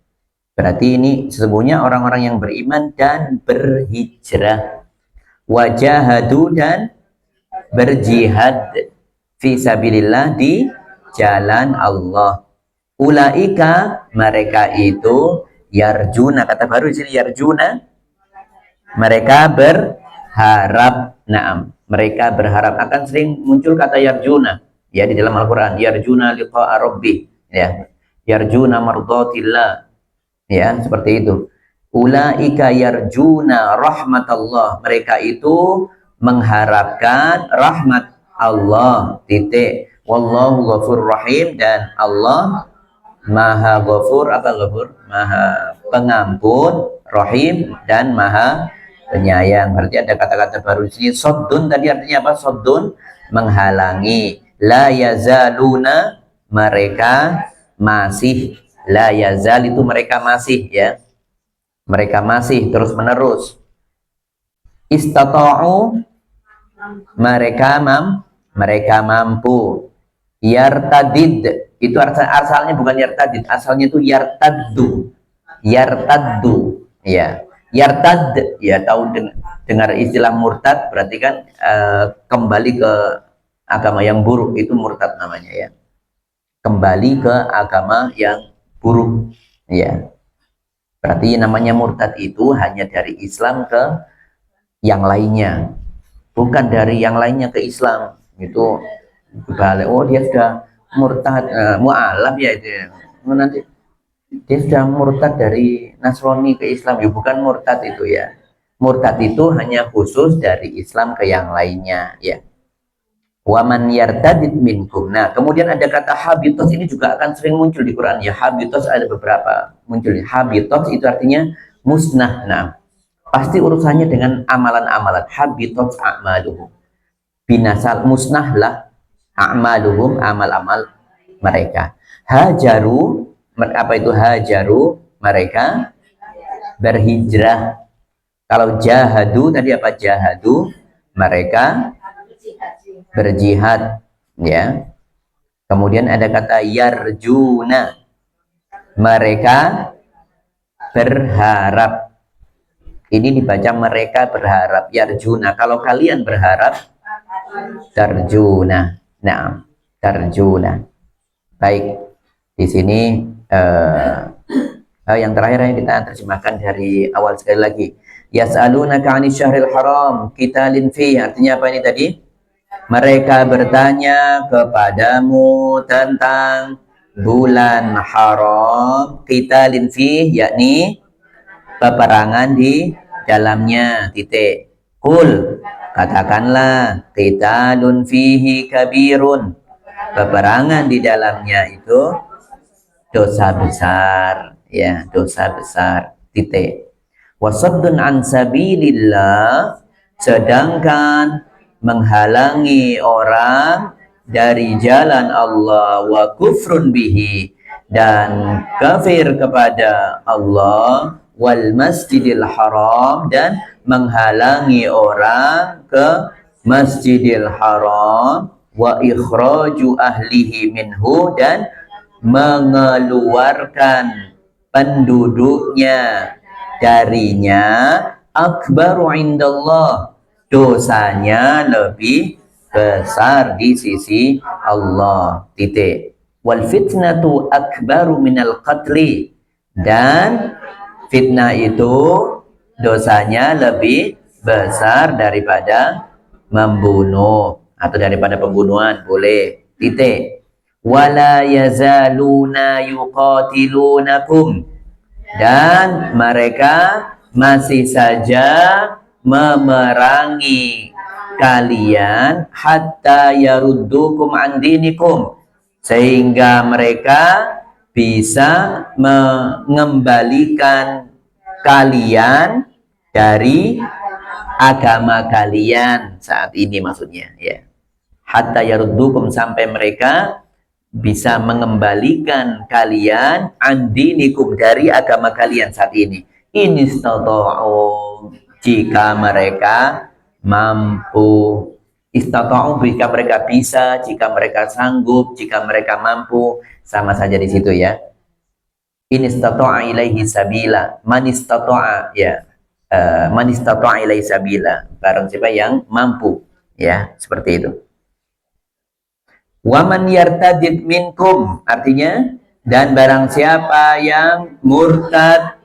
Berarti ini sesungguhnya orang-orang yang beriman dan berhijrah. Wajahadu, dan berjihad fi sabilillah, di jalan Allah. Ulaika, mereka itu yarjuna, kata baru di sini yarjuna, mereka berharap. Naam, mereka berharap. Akan sering muncul kata yarjuna ya di dalam Al-Qur'an, yarjuna liqa'a rabbih ya, yarjuna mardatillah ya, seperti itu. Ulaika yarjuna rahmatallah. Mereka itu mengharapkan rahmat Allah. Titik. Wallahu ghafur rahim. Dan Allah maha ghafur, apa ghafur? Maha pengampun, rahim, dan maha penyayang. Berarti ada kata-kata baru di sini. Soddun tadi artinya apa? Soddun menghalangi. La yazaluna, mereka masih. La yazal itu mereka masih, ya. Mereka masih terus menerus. Istata'u, mereka mampu. Yartadid, itu asalnya bukan yartadid, asalnya itu yartaddu. Yartaddu, ya. Yartad, ya, tahu dengar istilah murtad, berarti kan kembali ke agama yang buruk, itu murtad namanya, ya. Kembali ke agama yang buruk, ya. Berarti namanya murtad itu hanya dari Islam ke yang lainnya, bukan dari yang lainnya ke Islam. Itu balik, oh dia sudah murtad, mu'alaf ya itu ya. Nanti dia sudah murtad dari Nasrani ke Islam, ya bukan murtad itu, ya. Murtad itu hanya khusus dari Islam ke yang lainnya, ya. Waman yartadid minkum. Nah, kemudian ada kata habitos, ini juga akan sering muncul di Quran, ya. Habitos ada beberapa muncul. Habitos itu artinya musnah. Nah, pasti urusannya dengan amalan-amalan. Habitos a'maluhum, binasal, musnahlah a'maluhum, amal-amal mereka. Hajaru, apa itu hajaru? Mereka berhijrah. Kalau jahadu tadi apa? Jahadu, mereka berjihad, ya. Kemudian ada kata yarjuna, mereka berharap. Ini dibaca mereka berharap, yarjuna. Kalau kalian berharap, tarjuna. Nah, tarjuna. Baik, di sini yang terakhir yang kita terjemahkan dari awal sekali lagi. Yas'alunaka 'anil syahril haram qitalin fi. Artinya apa ini tadi? Mereka bertanya kepadamu tentang bulan haram qitalin fi, yakni peperangan di dalamnya. Titik. Kul, katakanlah, qitalun fihi kabirun, peperangan di dalamnya itu dosa besar, ya, dosa besar. Titik. Wasaddun an sabilillah, sedangkan menghalangi orang dari jalan Allah, wa kufrun bihi, dan kafir kepada Allah, wal masjidil haram, dan menghalangi orang ke masjidil haram, wa ikhraju ahlihi minhu, dan mengeluarkan penduduknya darinya, akbaru indallah, dosanya lebih besar di sisi Allah. Titik. Wal fitnatu akbaru minal qatli, dan fitnah itu dosanya lebih besar daripada membunuh atau daripada pembunuhan. Boleh. Titik. Wala yazaluna yuqatilunakum, dan mereka masih saja memerangi kalian, hatta yaruddukum an dinikum, sehingga mereka bisa mengembalikan kalian dari agama kalian saat ini, maksudnya, ya. Hatta yaruddukum, sampai mereka bisa mengembalikan kalian andinikum, dari agama kalian saat ini. Ini istata'u, jika mereka mampu. Istata'u, jika mereka bisa, jika mereka sanggup, jika mereka mampu, sama saja di situ, ya. Ini istata'a ilaihi sabila, man istata'a, ya. Man istata'a ilaihi sabila, barang siapa yang mampu, ya, seperti itu. Waman yartadid minkum, artinya, dan barang siapa yang murtad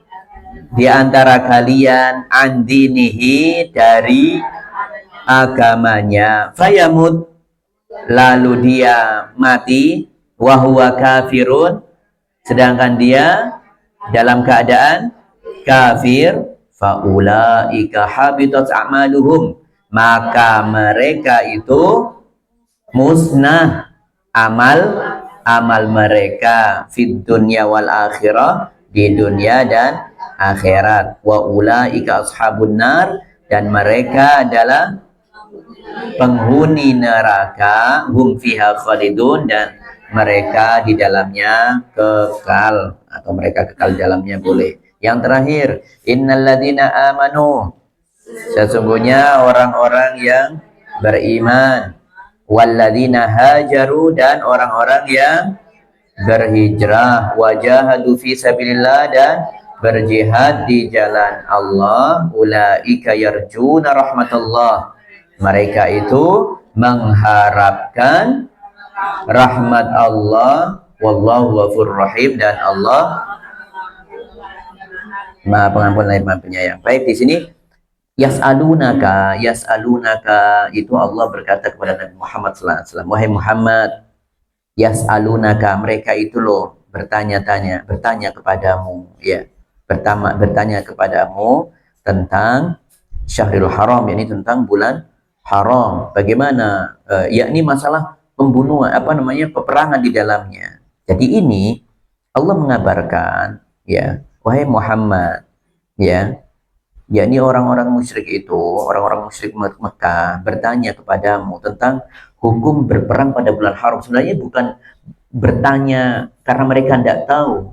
di antara kalian, andinihi, dari agamanya, fayamut, lalu dia mati, wahuwa kafirun, sedangkan dia dalam keadaan kafir, faulaika habitat a'maluhum, maka mereka itu musnah amal mereka fid dunya wal akhirah, di dunia dan akhirat. Wa ulaika ashabun nar, dan mereka adalah penghuni neraka, hum fiha khalidun, dan mereka di dalamnya kekal, atau mereka kekal di dalamnya boleh. Yang terakhir, innalladzina amanu, sesungguhnya orang-orang yang beriman, walladzina hajaru, dan orang-orang yang berhijrah, wajahadu fi sabilillah, dan berjihad di jalan Allah, ulaika yarjuna rahmatullah, mereka itu mengharapkan rahmat Allah, wallahu ghafurur rahim, dan Allah Maha Pengampun lagi Maha Penyayang. Baik, di sini yas'alunaka itu Allah berkata kepada Nabi Muhammad SAW, wahai Muhammad, yas'alunaka, mereka itu loh bertanya kepadamu, ya, bertanya kepadamu tentang Syahrul Haram, yakni tentang bulan haram, bagaimana yakni masalah pembunuhan, peperangan di dalamnya. Jadi ini Allah mengabarkan, ya, wahai Muhammad, ya, yakni orang-orang musyrik Mekah bertanya kepadamu tentang hukum berperang pada bulan haram. Sebenarnya bukan bertanya karena mereka tidak tahu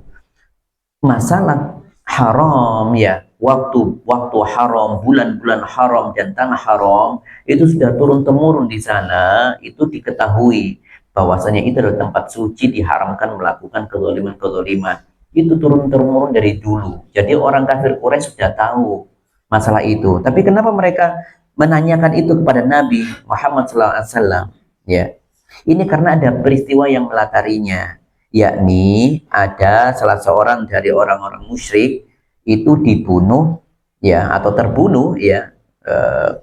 masalah haram, ya, waktu haram, bulan-bulan haram, dan tanah haram itu sudah turun temurun di sana. Itu diketahui bahwasanya itu adalah tempat suci, diharamkan melakukan kezaliman. Itu turun temurun dari dulu. Jadi orang kafir Quraisy sudah tahu masalah itu. Tapi kenapa mereka menanyakan itu kepada Nabi Muhammad SAW? Ya, ini karena ada peristiwa yang melatarinya, yakni ada salah seorang dari orang-orang musyrik itu dibunuh, ya, atau terbunuh, ya,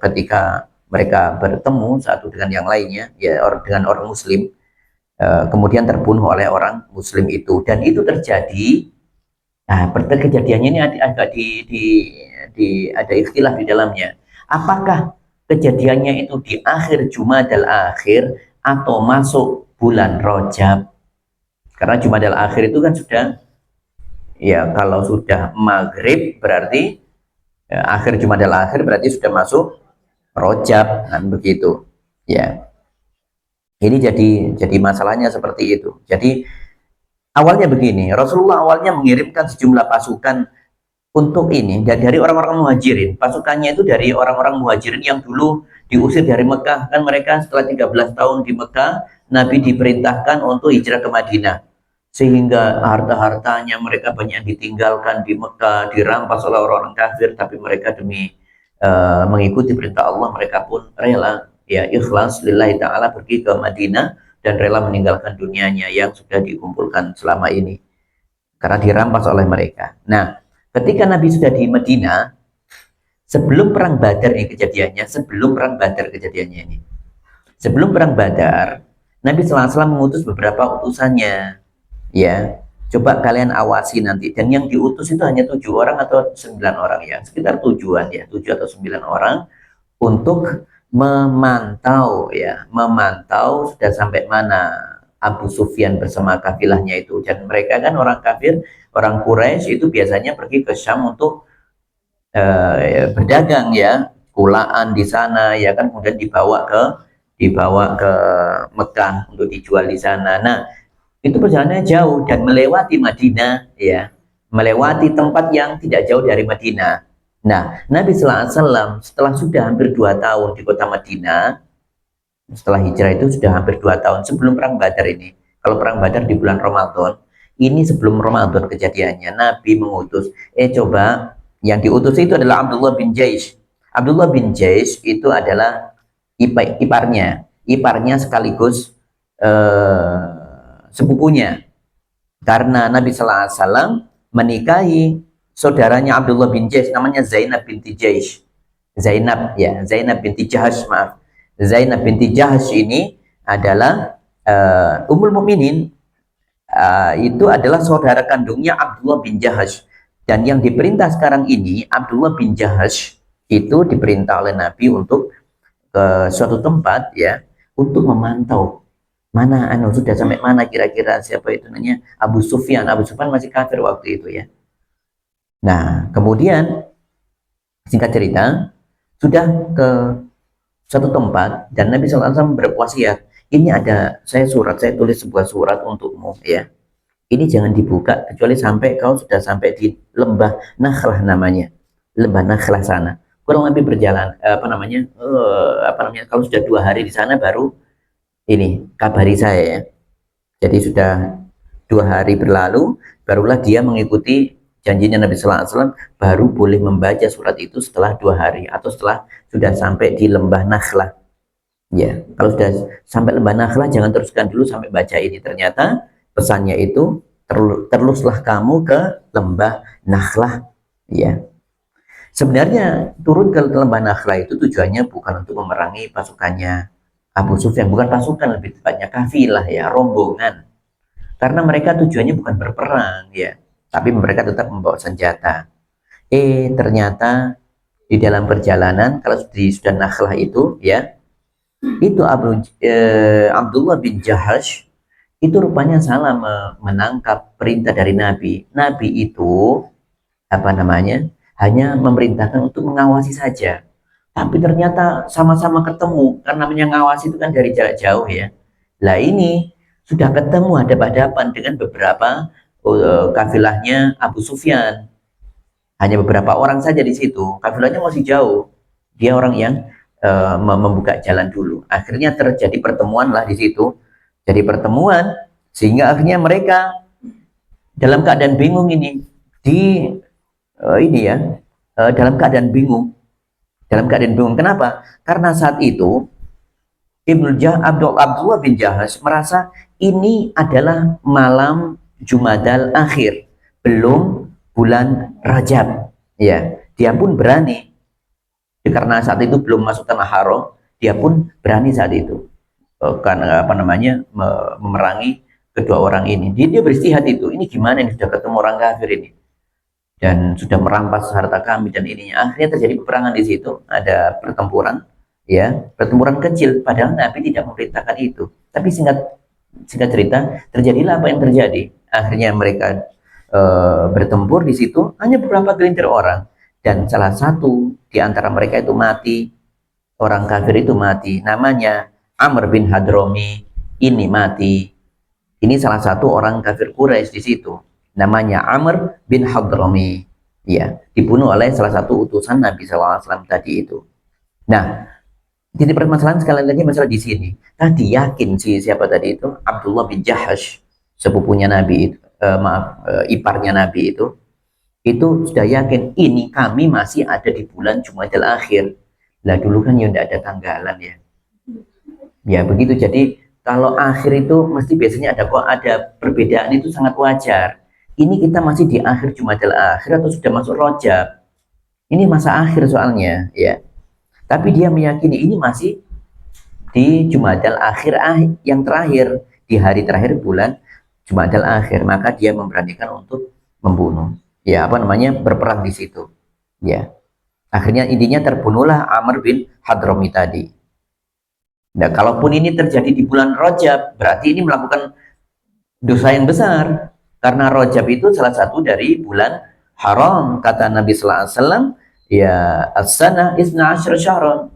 ketika mereka bertemu satu dengan yang lainnya, ya, dengan orang Muslim, kemudian terbunuh oleh orang Muslim itu, dan itu terjadi. Nah, kejadiannya ini agak ada ikhtilaf di dalamnya. Apakah kejadiannya itu di akhir Jumadal Akhir atau masuk bulan Rajab? Karena Jumadal Akhir itu kan sudah, ya, kalau sudah maghrib berarti, ya, akhir Jumadal Akhir berarti sudah masuk Rajab, kan begitu, ya. Ini jadi masalahnya seperti itu. Jadi awalnya begini, Rasulullah awalnya mengirimkan sejumlah pasukan untuk ini dari orang-orang muhajirin. Pasukannya itu dari orang-orang muhajirin yang dulu diusir dari Mekah. Kan mereka setelah 13 tahun di Mekah, Nabi diperintahkan untuk hijrah ke Madinah. Sehingga harta-hartanya mereka banyak yang ditinggalkan di Mekah, dirampas oleh orang-orang kafir. Tapi mereka demi mengikuti perintah Allah, mereka pun rela, ya, ikhlas lillahi ta'ala, pergi ke Madinah dan rela meninggalkan dunianya yang sudah dikumpulkan selama ini karena dirampas oleh mereka. Nah, ketika Nabi sudah di Madinah, sebelum perang Badar ini kejadiannya, sebelum perang Badar, Nabi SAW mengutus beberapa utusannya, ya. Coba kalian awasi nanti, dan yang diutus itu hanya 7 orang atau 9 orang, ya, sekitar 7-an, ya, 7 atau 9 orang untuk memantau, ya, sudah sampai mana Abu Sufyan bersama kafilahnya itu. Dan mereka kan orang kafir, orang Quraisy itu biasanya pergi ke Syam untuk berdagang, ya, kulaan di sana, ya kan, kemudian dibawa ke Mekah untuk dijual di sana. Nah, itu perjalanannya jauh dan melewati Madinah, ya, melewati tempat yang tidak jauh dari Madinah. Nah, Nabi SAW setelah sudah hampir 2 tahun di kota Madinah, setelah hijrah itu sudah hampir 2 tahun sebelum perang Badar ini. Kalau perang Badar di bulan Ramadan, ini sebelum Ramadan kejadiannya. Nabi mengutus, coba, yang diutus itu adalah Abdullah bin Jaish. Abdullah bin Jaish itu adalah iparnya sekaligus sepupunya. Karena Nabi SAW menikahi saudaranya Abdullah bin Jaish, namanya Zainab binti Jaish. Zainab binti Jahash, maaf. Zainab binti Jahash ini adalah Ummul Mukminin, itu adalah saudara kandungnya Abdullah bin Jahash. Dan yang diperintah sekarang ini, Abdullah bin Jahash itu diperintah oleh Nabi untuk ke suatu tempat ya, untuk memantau mana sudah sampai mana kira-kira siapa itu namanya Abu Sufyan. Abu Sufyan masih kafir waktu itu ya. Nah, kemudian singkat cerita, sudah ke suatu tempat dan Nabi SAW berwasiat, ini ada saya tulis sebuah surat untukmu ya. Ini jangan dibuka kecuali sampai kau sudah sampai di lembah Nakhlah namanya. Lembah Nakhlah sana. Kurang lebih berjalan kalau sudah 2 hari di sana baru ini kabari saya ya. Jadi sudah 2 hari berlalu, barulah dia mengikuti janjinya Nabi Sallallahu Alaihi Wasallam, baru boleh membaca surat itu setelah 2 hari atau setelah sudah sampai di lembah Nakhlah. Ya, kalau sudah sampai lembah Nakhlah jangan teruskan dulu sampai baca ini. Ternyata pesannya itu teruslah kamu ke lembah Nakhlah. Ya, sebenarnya turun ke lembah Nakhlah itu tujuannya bukan untuk memerangi pasukannya Abu Sufyan, bukan pasukan, lebih tepatnya kafilah ya, rombongan. Karena mereka tujuannya bukan berperang ya, tapi mereka tetap membawa senjata. Ternyata di dalam perjalanan kalau sudah Nakhlah itu ya, itu Abdullah bin Jahash itu rupanya salah menangkap perintah dari Nabi. Nabi itu hanya memerintahkan untuk mengawasi saja. Tapi ternyata sama-sama ketemu, karena namanya ngawasi itu kan dari jarak jauh ya. Lah ini sudah ketemu hadap-hadapan dengan beberapa kafilahnya Abu Sufyan. Hanya beberapa orang saja di situ. Kafilahnya masih jauh. Dia orang yang membuka jalan dulu. Akhirnya terjadi pertemuan lah di situ. Jadi pertemuan sehingga akhirnya mereka dalam keadaan bingung ini dalam keadaan bingung. Dalam keadaan bingung. Kenapa? Karena saat itu Abdullah bin Jahash merasa ini adalah malam Jumadal Akhir, belum bulan Rajab. Ya, dia pun berani karena saat itu belum masuk tanah haram, dia pun berani saat itu karena memerangi kedua orang ini. Dia beristihad itu, ini gimana ini sudah ketemu orang kafir ini dan sudah merampas harta kami dan ininya. Akhirnya terjadi peperangan di situ, ada pertempuran ya, pertempuran kecil, padahal Nabi tidak memerintahkan itu. Tapi singkat cerita, terjadilah apa yang terjadi. Akhirnya mereka bertempur di situ, hanya beberapa gelintir orang, dan salah satu di antara mereka itu mati, orang kafir itu mati, namanya Amr bin Hadrami. Ini mati, ini salah satu orang kafir Quraisy di situ, namanya Amr bin Hadrami, ya, dibunuh oleh salah satu utusan Nabi SAW tadi itu. Nah, jadi permasalahan sekali lagi masalah di sini. Tadi yakin siapa tadi itu? Abdullah bin Jahash, sepupunya Nabi itu, iparnya Nabi itu sudah yakin ini kami masih ada di bulan Jumadil Akhir. Lah dulu kan ya tidak ada tanggalan ya. Ya begitu. Jadi kalau akhir itu mesti biasanya ada perbedaan, itu sangat wajar. Ini kita masih di akhir Jumadil Akhir atau sudah masuk Rajab? Ini masa akhir soalnya ya. Tapi dia meyakini ini masih di Jumadil Akhir yang terakhir, di hari terakhir bulan Jumadil Akhir, maka dia memberanikan untuk membunuh. Ya, berperang di situ. Ya. Akhirnya intinya terbunuhlah Amr bin Hadrami tadi. Nah, kalaupun ini terjadi di bulan Rajab, berarti ini melakukan dosa yang besar. Karena Rajab itu salah satu dari bulan haram. Kata Nabi Sallallahu Alaihi Wasallam, ya, as-sanah isna asyra syahran.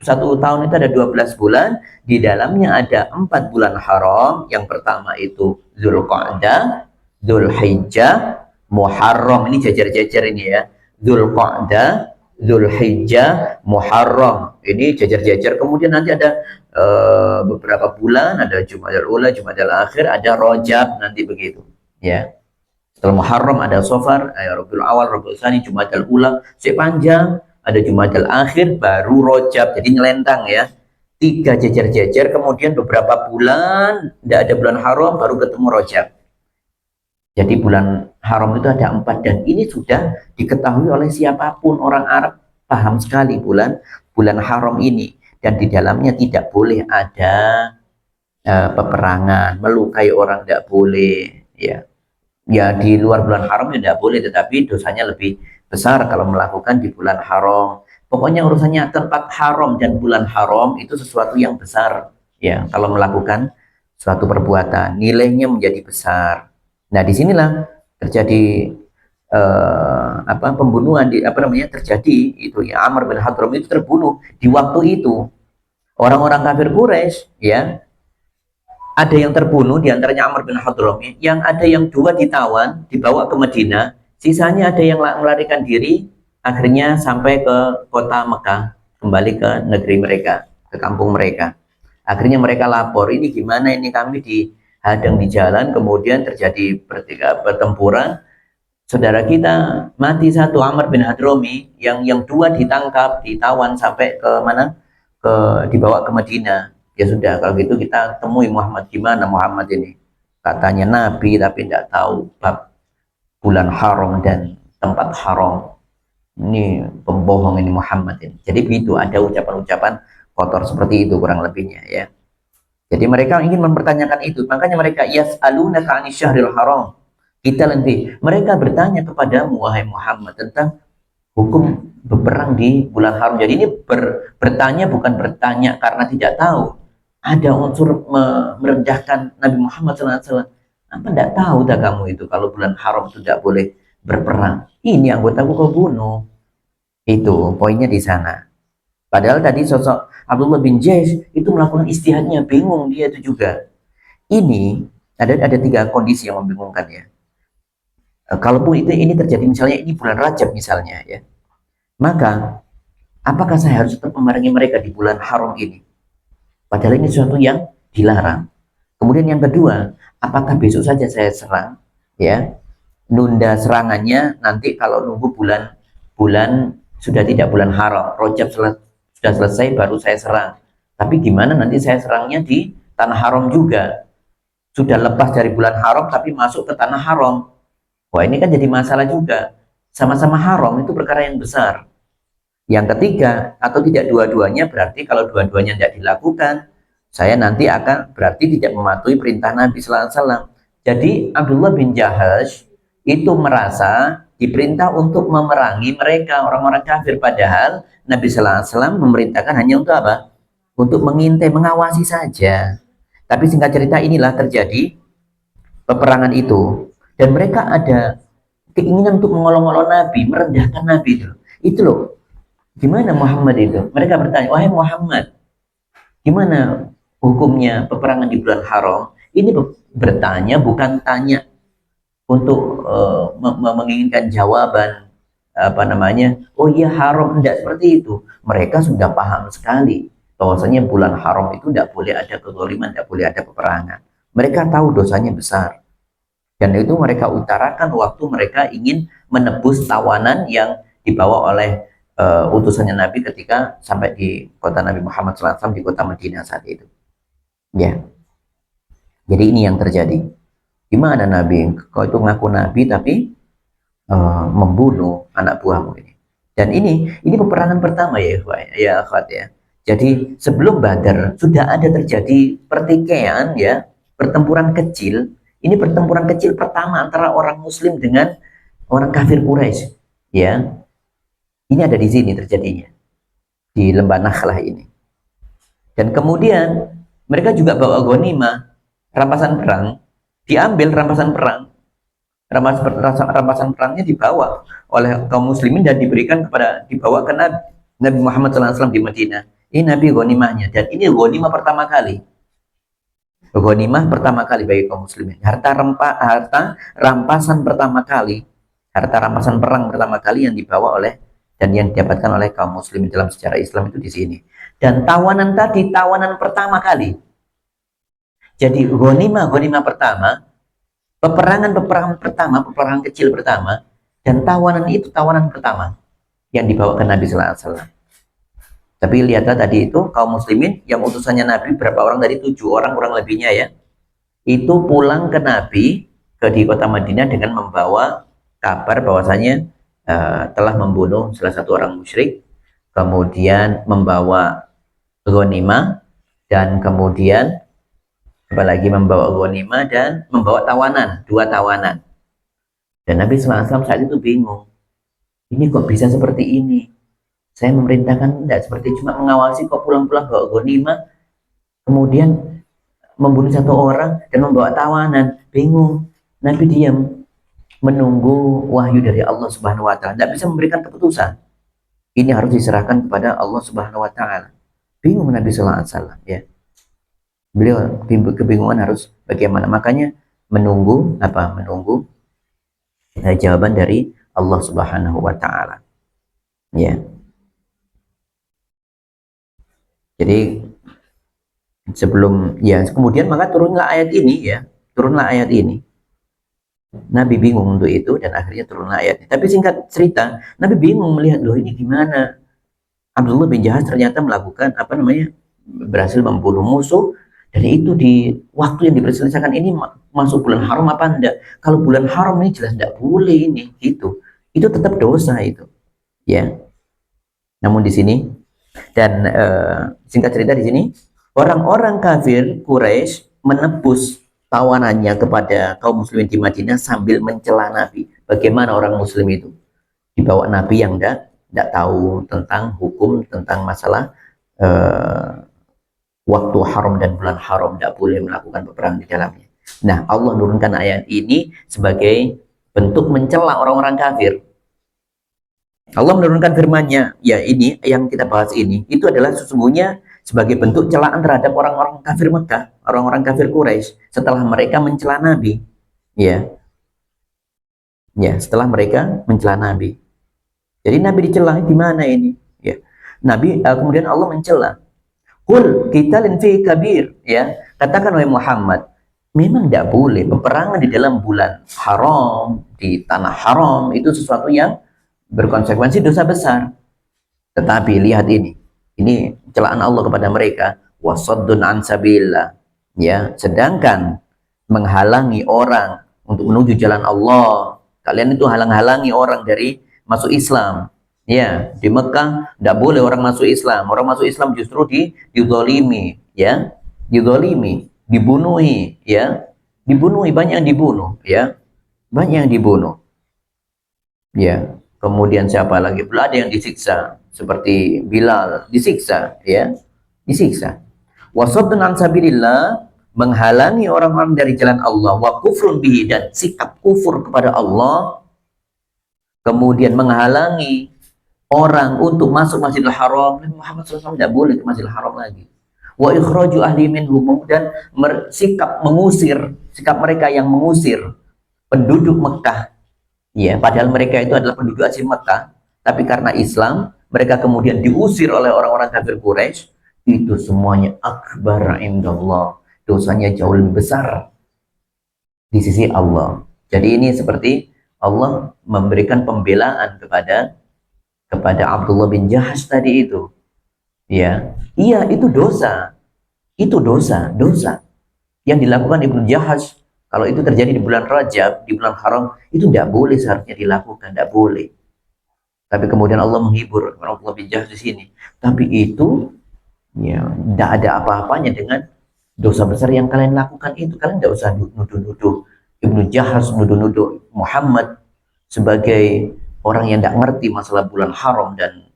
1 tahun itu ada 12 bulan. Di dalamnya ada 4 bulan haram. Yang pertama itu Dzulqa'dah, Dzulhijjah, Muharram. Ini jajar-jajar ini ya. Dzulqa'dah, Dzulhijjah, Muharram. Ini jajar-jajar. Kemudian nanti ada beberapa bulan, ada Jumadil Ula, Jumadil Akhir, ada Rajab, nanti begitu ya. Setelah Muharram ada Safar, Rabiul Awal, Rabiul Tsani, Jumadil Ula, sepanjang ada Jumadil Akhir, baru Rajab. Jadi nyelentang ya, 3 jajar-jajar. Kemudian beberapa bulan tidak ada bulan haram, baru ketemu Rajab. Jadi bulan haram itu ada 4, dan ini sudah diketahui oleh siapapun. Orang Arab paham sekali bulan haram ini, dan di dalamnya tidak boleh ada peperangan, melukai orang tidak boleh ya. Ya di luar bulan haram ya tidak boleh, tetapi dosanya lebih besar kalau melakukan di bulan haram. Pokoknya urusannya tempat haram dan bulan haram itu sesuatu yang besar. Ya, kalau melakukan suatu perbuatan, nilainya menjadi besar. Nah, disinilah terjadi pembunuhan di apa namanya terjadi itu ya, Amr bin Hadram itu terbunuh di waktu itu. Orang-orang kafir Quraisy ya, ada yang terbunuh di antaranya Amr bin Hadrami, yang ada yang dua ditawan, dibawa ke Medina, sisanya ada yang melarikan diri, akhirnya sampai ke kota Mekah, kembali ke negeri mereka, ke kampung mereka. Akhirnya mereka lapor, ini gimana ini kami dihadang di jalan, kemudian terjadi pertempuran, saudara kita mati satu Amr bin Hadrami, yang dua ditangkap, ditawan sampai ke mana? Dibawa ke Madinah. Ya sudah, kalau gitu kita temui Muhammad. Gimana Muhammad ini? Katanya Nabi tapi tidak tahu bab bulan haram dan tempat haram. Ini pembohong ini Muhammad ini. Jadi begitu, ada ucapan-ucapan kotor seperti itu kurang lebihnya ya. Jadi mereka ingin mempertanyakan itu. Makanya mereka yas'alunaka 'anil syahril haram. Kita nanti mereka bertanya kepadamu wahai Muhammad tentang hukum berperang di bulan haram. Jadi ini bertanya bukan bertanya karena tidak tahu. Ada unsur merendahkan Nabi Muhammad SAW. Apa tidak tahu dah kamu itu kalau bulan haram itu tidak boleh berperang. Ini anggotaku kau bunuh. Itu poinnya di sana. Padahal tadi sosok Abdullah bin Jais itu melakukan istihadnya, bingung dia itu juga. Ini ada tiga kondisi yang membingungkan ya. Kalaupun ini terjadi misalnya ini bulan Rajab misalnya ya, maka apakah saya harus tetap memerangi mereka di bulan haram ini? Padahal ini sesuatu yang dilarang. Kemudian yang kedua, apakah besok saja saya serang? Ya, nunda serangannya nanti kalau nunggu bulan sudah tidak bulan haram, Rajab sudah selesai baru saya serang. Tapi gimana nanti saya serangnya di tanah haram juga? Sudah lepas dari bulan haram tapi masuk ke tanah haram. Wah ini kan jadi masalah juga. Sama-sama haram itu perkara yang besar. Yang ketiga, atau tidak dua-duanya, berarti kalau dua-duanya tidak dilakukan, saya nanti akan berarti tidak mematuhi perintah Nabi Sallallahu Alaihi Wasallam. Jadi Abdullah bin Jahash itu merasa diperintah untuk memerangi mereka orang-orang kafir, padahal Nabi Sallallahu Alaihi Wasallam memerintahkan hanya untuk apa? Untuk mengintai, mengawasi saja. Tapi singkat cerita inilah terjadi peperangan itu, dan mereka ada keinginan untuk mengolok-olok Nabi, merendahkan Nabi itu loh. Gimana Muhammad itu? Mereka bertanya, wahai Muhammad, gimana hukumnya peperangan di bulan haram? Ini bertanya bukan tanya untuk menginginkan jawaban apa namanya. Oh iya haram, tidak seperti itu. Mereka sudah paham sekali bahwasanya bulan haram itu tidak boleh ada kezaliman, tidak boleh ada peperangan. Mereka tahu dosanya besar. Dan itu mereka utarakan waktu mereka ingin menebus tawanan yang dibawa oleh utusannya Nabi ketika sampai di kota Nabi Muhammad SAW di kota Madinah saat itu. Ya, jadi ini yang terjadi. Gimana Nabi? Kau itu ngaku Nabi tapi membunuh anak buahmu ini. Dan ini peperangan pertama ya akhwat ya. Jadi sebelum Badar sudah ada terjadi pertikaian ya, pertempuran kecil. Ini pertempuran kecil pertama antara orang Muslim dengan orang kafir Quraisy. Ya, ini ada di sini terjadinya di lembah Nakhlah ini. Dan kemudian mereka juga bawa ghanimah, rampasan perang, diambil rampasan perang. Rampasan perangnya dibawa oleh kaum muslimin dan dibawa ke Nabi Muhammad SAW di Madinah. Ini Nabi ghanimahnya, dan ini ghanimah pertama kali. Ghanimah pertama kali bagi kaum muslimin. Harta rampasan pertama kali, harta rampasan perang pertama kali yang dibawa oleh dan yang didapatkan oleh kaum muslimin dalam sejarah Islam itu di sini. Dan tawanan tadi tawanan pertama kali. Jadi ghanimah pertama, peperangan pertama, peperangan kecil pertama, dan tawanan itu tawanan pertama yang dibawa ke Nabi Sallallahu Alaihi Wasallam. Tapi lihatlah tadi itu kaum muslimin yang utusannya Nabi berapa orang, dari 7 orang kurang lebihnya ya, itu pulang ke Nabi di kota Madinah dengan membawa kabar bahwasanya telah membunuh salah satu orang musyrik, kemudian membawa ghanimah, dan kemudian apalagi membawa ghanimah dan membawa tawanan, 2 tawanan. Dan Nabi SAW saat itu bingung, ini kok bisa seperti ini? Saya memerintahkan tidak seperti cuma mengawasi, kok pulang-pulang bawa ghanimah, kemudian membunuh satu orang dan membawa tawanan. Bingung. Nabi diam menunggu wahyu dari Allah Subhanahu wa taala. Tidak bisa memberikan keputusan. Ini harus diserahkan kepada Allah Subhanahu wa taala. Bingung Nabi sallallahu alaihi wasallam, ya. Beliau kebingungan harus bagaimana. Makanya menunggu apa? Menunggu jawaban dari Allah Subhanahu wa taala. Ya. Jadi sebelum ya kemudian maka turunlah ayat ini, ya. Turunlah ayat ini. Nabi bingung untuk itu dan akhirnya turunlah ayat ini. Tapi singkat cerita, Nabi bingung melihat, loh ini gimana? Abdullah bin Jahaz ternyata melakukan apa namanya? Berhasil membunuh musuh, dan itu di waktu yang diperselisihkan ini masuk bulan haram apa enggak? Kalau bulan haram ini jelas enggak boleh ini, gitu. Itu tetap dosa itu, ya. Namun di sini dan singkat cerita di sini orang-orang kafir Quraisy menebus tawanannya kepada kaum muslimin di Madinah sambil mencela Nabi. Bagaimana orang muslim itu dibawa Nabi yang tidak tahu tentang hukum, tentang masalah waktu haram dan bulan haram, tidak boleh melakukan peperangan di dalamnya. Nah, Allah menurunkan ayat ini sebagai bentuk mencela orang-orang kafir. Allah menurunkan firman-Nya, ya ini yang kita bahas ini, itu adalah sesungguhnya sebagai bentuk celaan terhadap orang-orang kafir Mekah, orang-orang kafir Quraisy setelah mereka mencela Nabi. Ya. Ya, setelah mereka mencela Nabi. Jadi Nabi dicela gimana ini? Ya. Nabi kemudian Allah mencela. Qul qitalun fi kabir, ya. Katakan oleh Muhammad, memang tidak boleh peperangan di dalam bulan haram, di tanah haram, itu sesuatu yang berkonsekuensi dosa besar. Tetapi lihat ini celaan Allah kepada mereka, wasaddun an sabilillah, ya. Sedangkan menghalangi orang untuk menuju jalan Allah, kalian itu halang-halangi orang dari masuk Islam, ya. Di Mekah tidak boleh orang masuk Islam. Orang masuk Islam justru dizalimi, ya, dizalimi, dibunuhi, ya, dibunuhi, banyak yang dibunuh, ya, banyak yang dibunuh, ya. Kemudian siapa lagi? Pula ada yang disiksa, seperti Bilal disiksa, ya, disiksa. Wasaddun an sabilillah, menghalangi orang-orang dari jalan Allah, wa kufrun bihi, dan sikap kufur kepada Allah, kemudian menghalangi orang untuk masuk Masjidil Haram. Muhammad SAW tidak boleh ke Masjidil Haram lagi. Wa ikhraju ahli minhum, dan sikap mengusir, sikap mereka yang mengusir penduduk Mekah. Ya, padahal mereka itu adalah penduduk asli Mekah, tapi karena Islam, mereka kemudian diusir oleh orang-orang kafir Quraisy. Itu semuanya akbar indallah. Dosanya jauh lebih besar di sisi Allah. Jadi ini seperti Allah memberikan pembelaan kepada Abdullah bin Jahaz tadi itu. Ya, iya, itu dosa. Itu dosa yang dilakukan Ibnu Jahaz. Kalau itu terjadi di bulan Rajab, di bulan haram, itu tidak boleh seharusnya dilakukan, tidak boleh. Tapi kemudian Allah menghibur Abdullah bin Jahaz di sini. Tapi itu, ya, tidak ada apa-apanya dengan dosa besar yang kalian lakukan itu. Kalian tidak usah nuduh-nuduh Ibnu Jahaz, nuduh-nuduh Muhammad sebagai orang yang tidak ngerti masalah bulan haram dan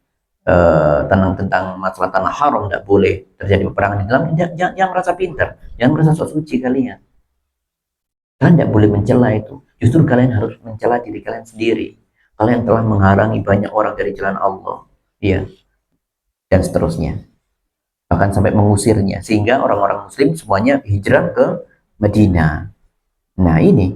tentang masalah tanah haram. Tidak boleh terjadi peperangan di dalam. Jangan merasa pintar, jangan merasa sok suci kalian. Kalian tidak boleh mencela itu. Justru kalian harus mencela diri kalian sendiri. Kalian telah menghalangi banyak orang dari jalan Allah, ya, dan seterusnya. Bahkan sampai mengusirnya, sehingga orang-orang Muslim semuanya hijrah ke Madinah. Nah ini,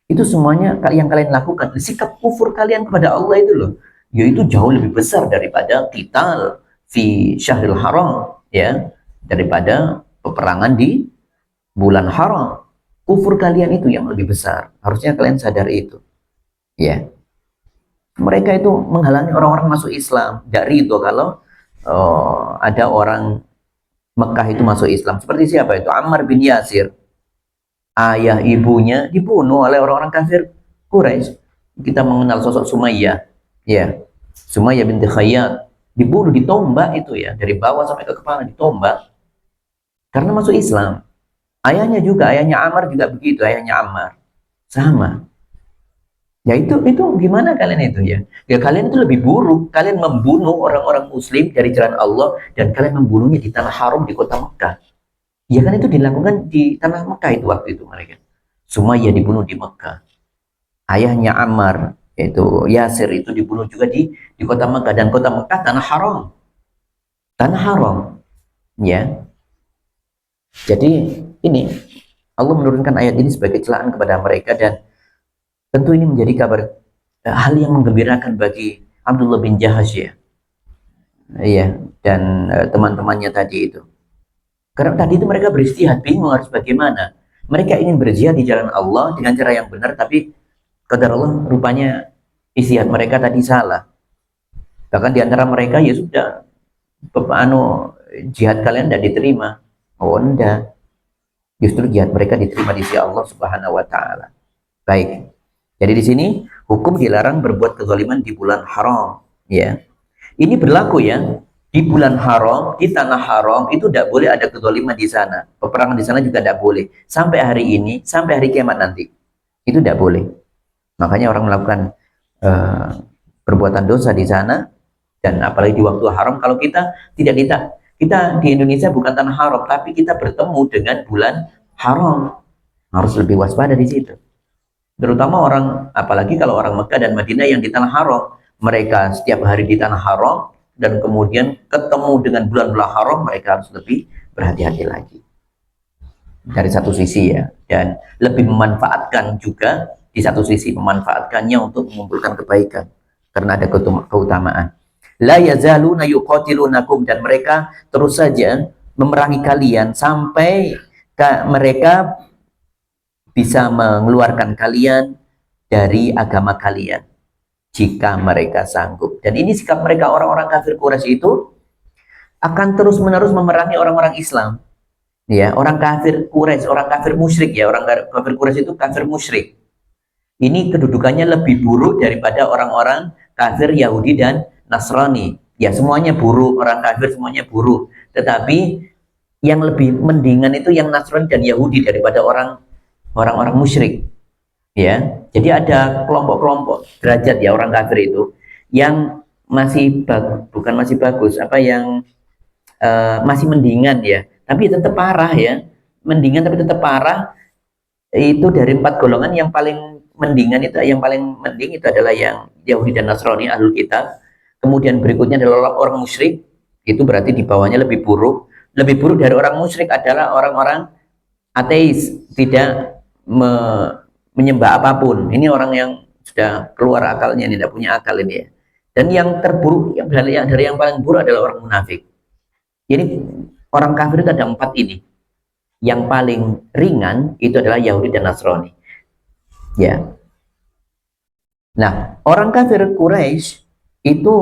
itu semuanya yang kalian lakukan. Sikap kufur kalian kepada Allah itu loh, yaitu jauh lebih besar daripada qital fi syahril haram, ya, daripada peperangan di bulan haram. Kufur kalian itu yang lebih besar. Harusnya kalian sadar itu, ya. Mereka itu menghalangi orang-orang masuk Islam. Dari itu kalau ada orang Mekah itu masuk Islam. Seperti siapa itu? Ammar bin Yasir. Ayah ibunya dibunuh oleh orang-orang kafir Quraisy. Kita mengenal sosok Sumayyah, ya. Sumayyah binti Khayyat dibunuh, ditombak itu, ya, dari bawah sampai ke kepala ditombak karena masuk Islam. Ayahnya juga, ayahnya Ammar juga begitu, ayahnya Ammar sama. Ya itu gimana kalian itu ya? Ya kalian itu lebih buruk. Kalian membunuh orang-orang Muslim dari jalan Allah dan kalian membunuhnya di tanah haram di kota Mekah. Ya kan itu dilakukan di tanah Mekah itu waktu itu mereka. Sumayyah dibunuh di Mekah. Ayahnya Ammar yaitu Yasir itu dibunuh juga di kota Mekah, dan kota Mekah tanah haram. Tanah haram, ya. Jadi ini Allah menurunkan ayat ini sebagai celaan kepada mereka, dan tentu ini menjadi kabar hal yang menggembirakan bagi Abdullah bin Jahash, ya. Iya, dan teman-temannya tadi itu. Karena tadi itu mereka beristihad, bingung harus bagaimana. Mereka ingin berjihad di jalan Allah dengan cara yang benar, tapi qadar Allah rupanya istihad mereka tadi salah. Bahkan di antara mereka ya sudah, jihad kalian tidak diterima. Oh enggak, justru jihad mereka diterima di sisi Allah Subhanahu wa taala. Baik. Jadi di sini hukum dilarang berbuat kezaliman di bulan haram, ya. Ini berlaku ya, di bulan haram, di tanah haram itu tidak boleh ada kezaliman di sana. Peperangan di sana juga tidak boleh. Sampai hari ini, sampai hari kiamat nanti. Itu tidak boleh. Makanya orang melakukan uh, perbuatan dosa di sana, dan apalagi di waktu haram. Kalau kita di Indonesia bukan tanah haram, tapi kita bertemu dengan bulan haram, harus lebih waspada di situ. Terutama orang, apalagi kalau orang Mekah dan Madinah yang di tanah haram, mereka setiap hari di tanah haram, dan kemudian ketemu dengan bulan-bulan haram, mereka harus lebih berhati-hati lagi. Dari satu sisi ya, dan lebih memanfaatkan juga di satu sisi, memanfaatkannya untuk mengumpulkan kebaikan karena ada keutamaan. La yazaluna yuqatilunakum, dan mereka terus saja memerangi kalian sampai mereka bisa mengeluarkan kalian dari agama kalian jika mereka sanggup. Dan ini sikap mereka, orang-orang kafir Quraisy itu akan terus-menerus memerangi orang-orang Islam. Ya, orang kafir Quraisy, orang kafir musyrik, ya, orang kafir Quraisy itu kafir musyrik. Ini kedudukannya lebih buruk daripada orang-orang kafir Yahudi dan Nasrani. Ya, semuanya buruk, orang kafir semuanya buruk. Tetapi yang lebih mendingan itu yang Nasrani dan Yahudi daripada orang-orang musyrik. Ya, jadi ada kelompok-kelompok derajat ya orang kafir itu yang masih bukan masih bagus, apa yang masih mendingan ya, tapi tetap parah ya, mendingan tapi tetap parah. Itu dari 4 golongan yang paling mendingan itu, yang paling mending itu adalah yang Yahudi dan Nasrani, ahlul kitab. Kemudian berikutnya adalah orang musyrik, itu berarti di bawahnya lebih buruk. Lebih buruk dari orang musyrik adalah orang-orang ateis, tidak menyembah apapun. Ini orang yang sudah keluar akalnya, tidak punya akal ini ya. Dan yang terburuk, yang dari yang paling buruk adalah orang munafik. Jadi orang kafir itu ada 4 ini. Yang paling ringan itu adalah Yahudi dan Nasrani. Ya. Nah, orang kafir Quraisy itu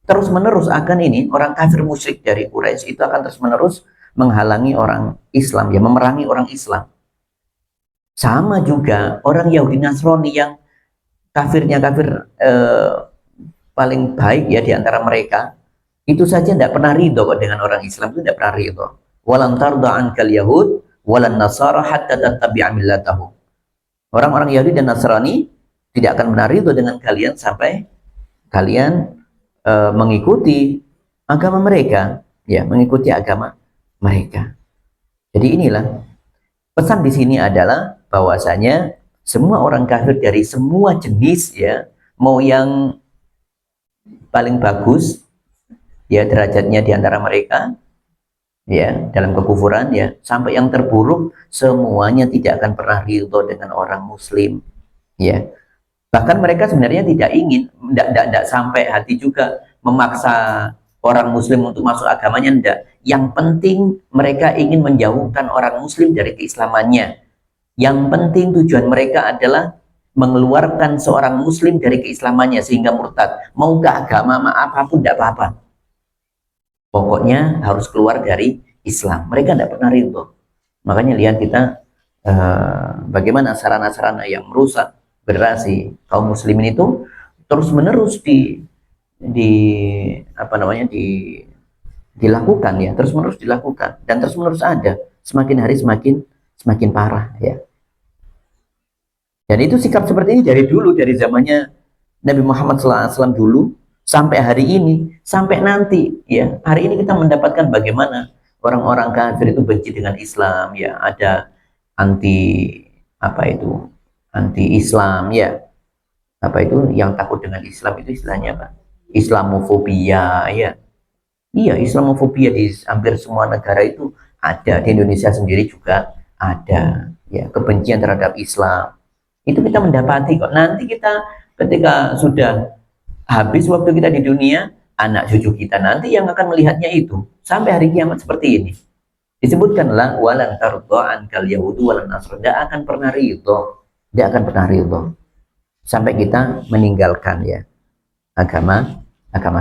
terus-menerus akan ini, orang kafir musyrik dari Quraisy itu akan terus-menerus menghalangi orang Islam, ya, memerangi orang Islam. Sama juga orang Yahudi Nasrani yang kafirnya kafir paling baik ya di antara mereka, itu saja tidak pernah ridho kok dengan orang Islam, itu tidak pernah ridho. Walan tarda ankal yahud walan nasara hatta tattabi'a millatahum. Orang-orang Yahudi dan Nasrani tidak akan pernah ridho dengan kalian sampai kalian mengikuti agama mereka, ya, mengikuti agama mereka. Jadi inilah pesan di sini adalah bahwasanya semua orang kafir dari semua jenis, ya, mau yang paling bagus ya derajatnya di antara mereka ya dalam kekufuran, ya, sampai yang terburuk, semuanya tidak akan pernah ridho dengan orang muslim, ya. Bahkan mereka sebenarnya tidak ingin, tidak sampai hati juga memaksa orang muslim untuk masuk agamanya, tidak. Yang penting mereka ingin menjauhkan orang muslim dari keislamannya. Yang penting tujuan mereka adalah mengeluarkan seorang muslim dari keislamannya sehingga murtad. Mau ke agama apapun tidak apa-apa, pokoknya harus keluar dari Islam. Mereka tidak pernah ridho. Makanya lihat kita bagaimana sarana-sarana yang merusak generasi kaum muslimin itu terus menerus dilakukan, ya, terus menerus dilakukan, dan terus menerus ada, semakin hari semakin parah, ya. Dan itu sikap seperti ini dari dulu, dari zamannya Nabi Muhammad SAW dulu sampai hari ini, sampai nanti ya. Hari ini kita mendapatkan bagaimana orang-orang kafir itu benci dengan Islam ya, ada anti apa itu? Anti Islam ya. Apa itu yang takut dengan Islam itu istilahnya apa? Islamofobia ya. Iya, Islamofobia di hampir semua negara itu ada. Di Indonesia sendiri juga ada ya, kebencian terhadap Islam. Itu kita mendapati kok. Nanti kita ketika sudah habis waktu kita di dunia, anak cucu kita nanti yang akan melihatnya itu sampai hari kiamat seperti ini. Disebutkanlah walan tardha ankal yahudu walan nasr, tidak akan pernah ridho, tidak akan pernah ridho sampai kita meninggalkan ya agama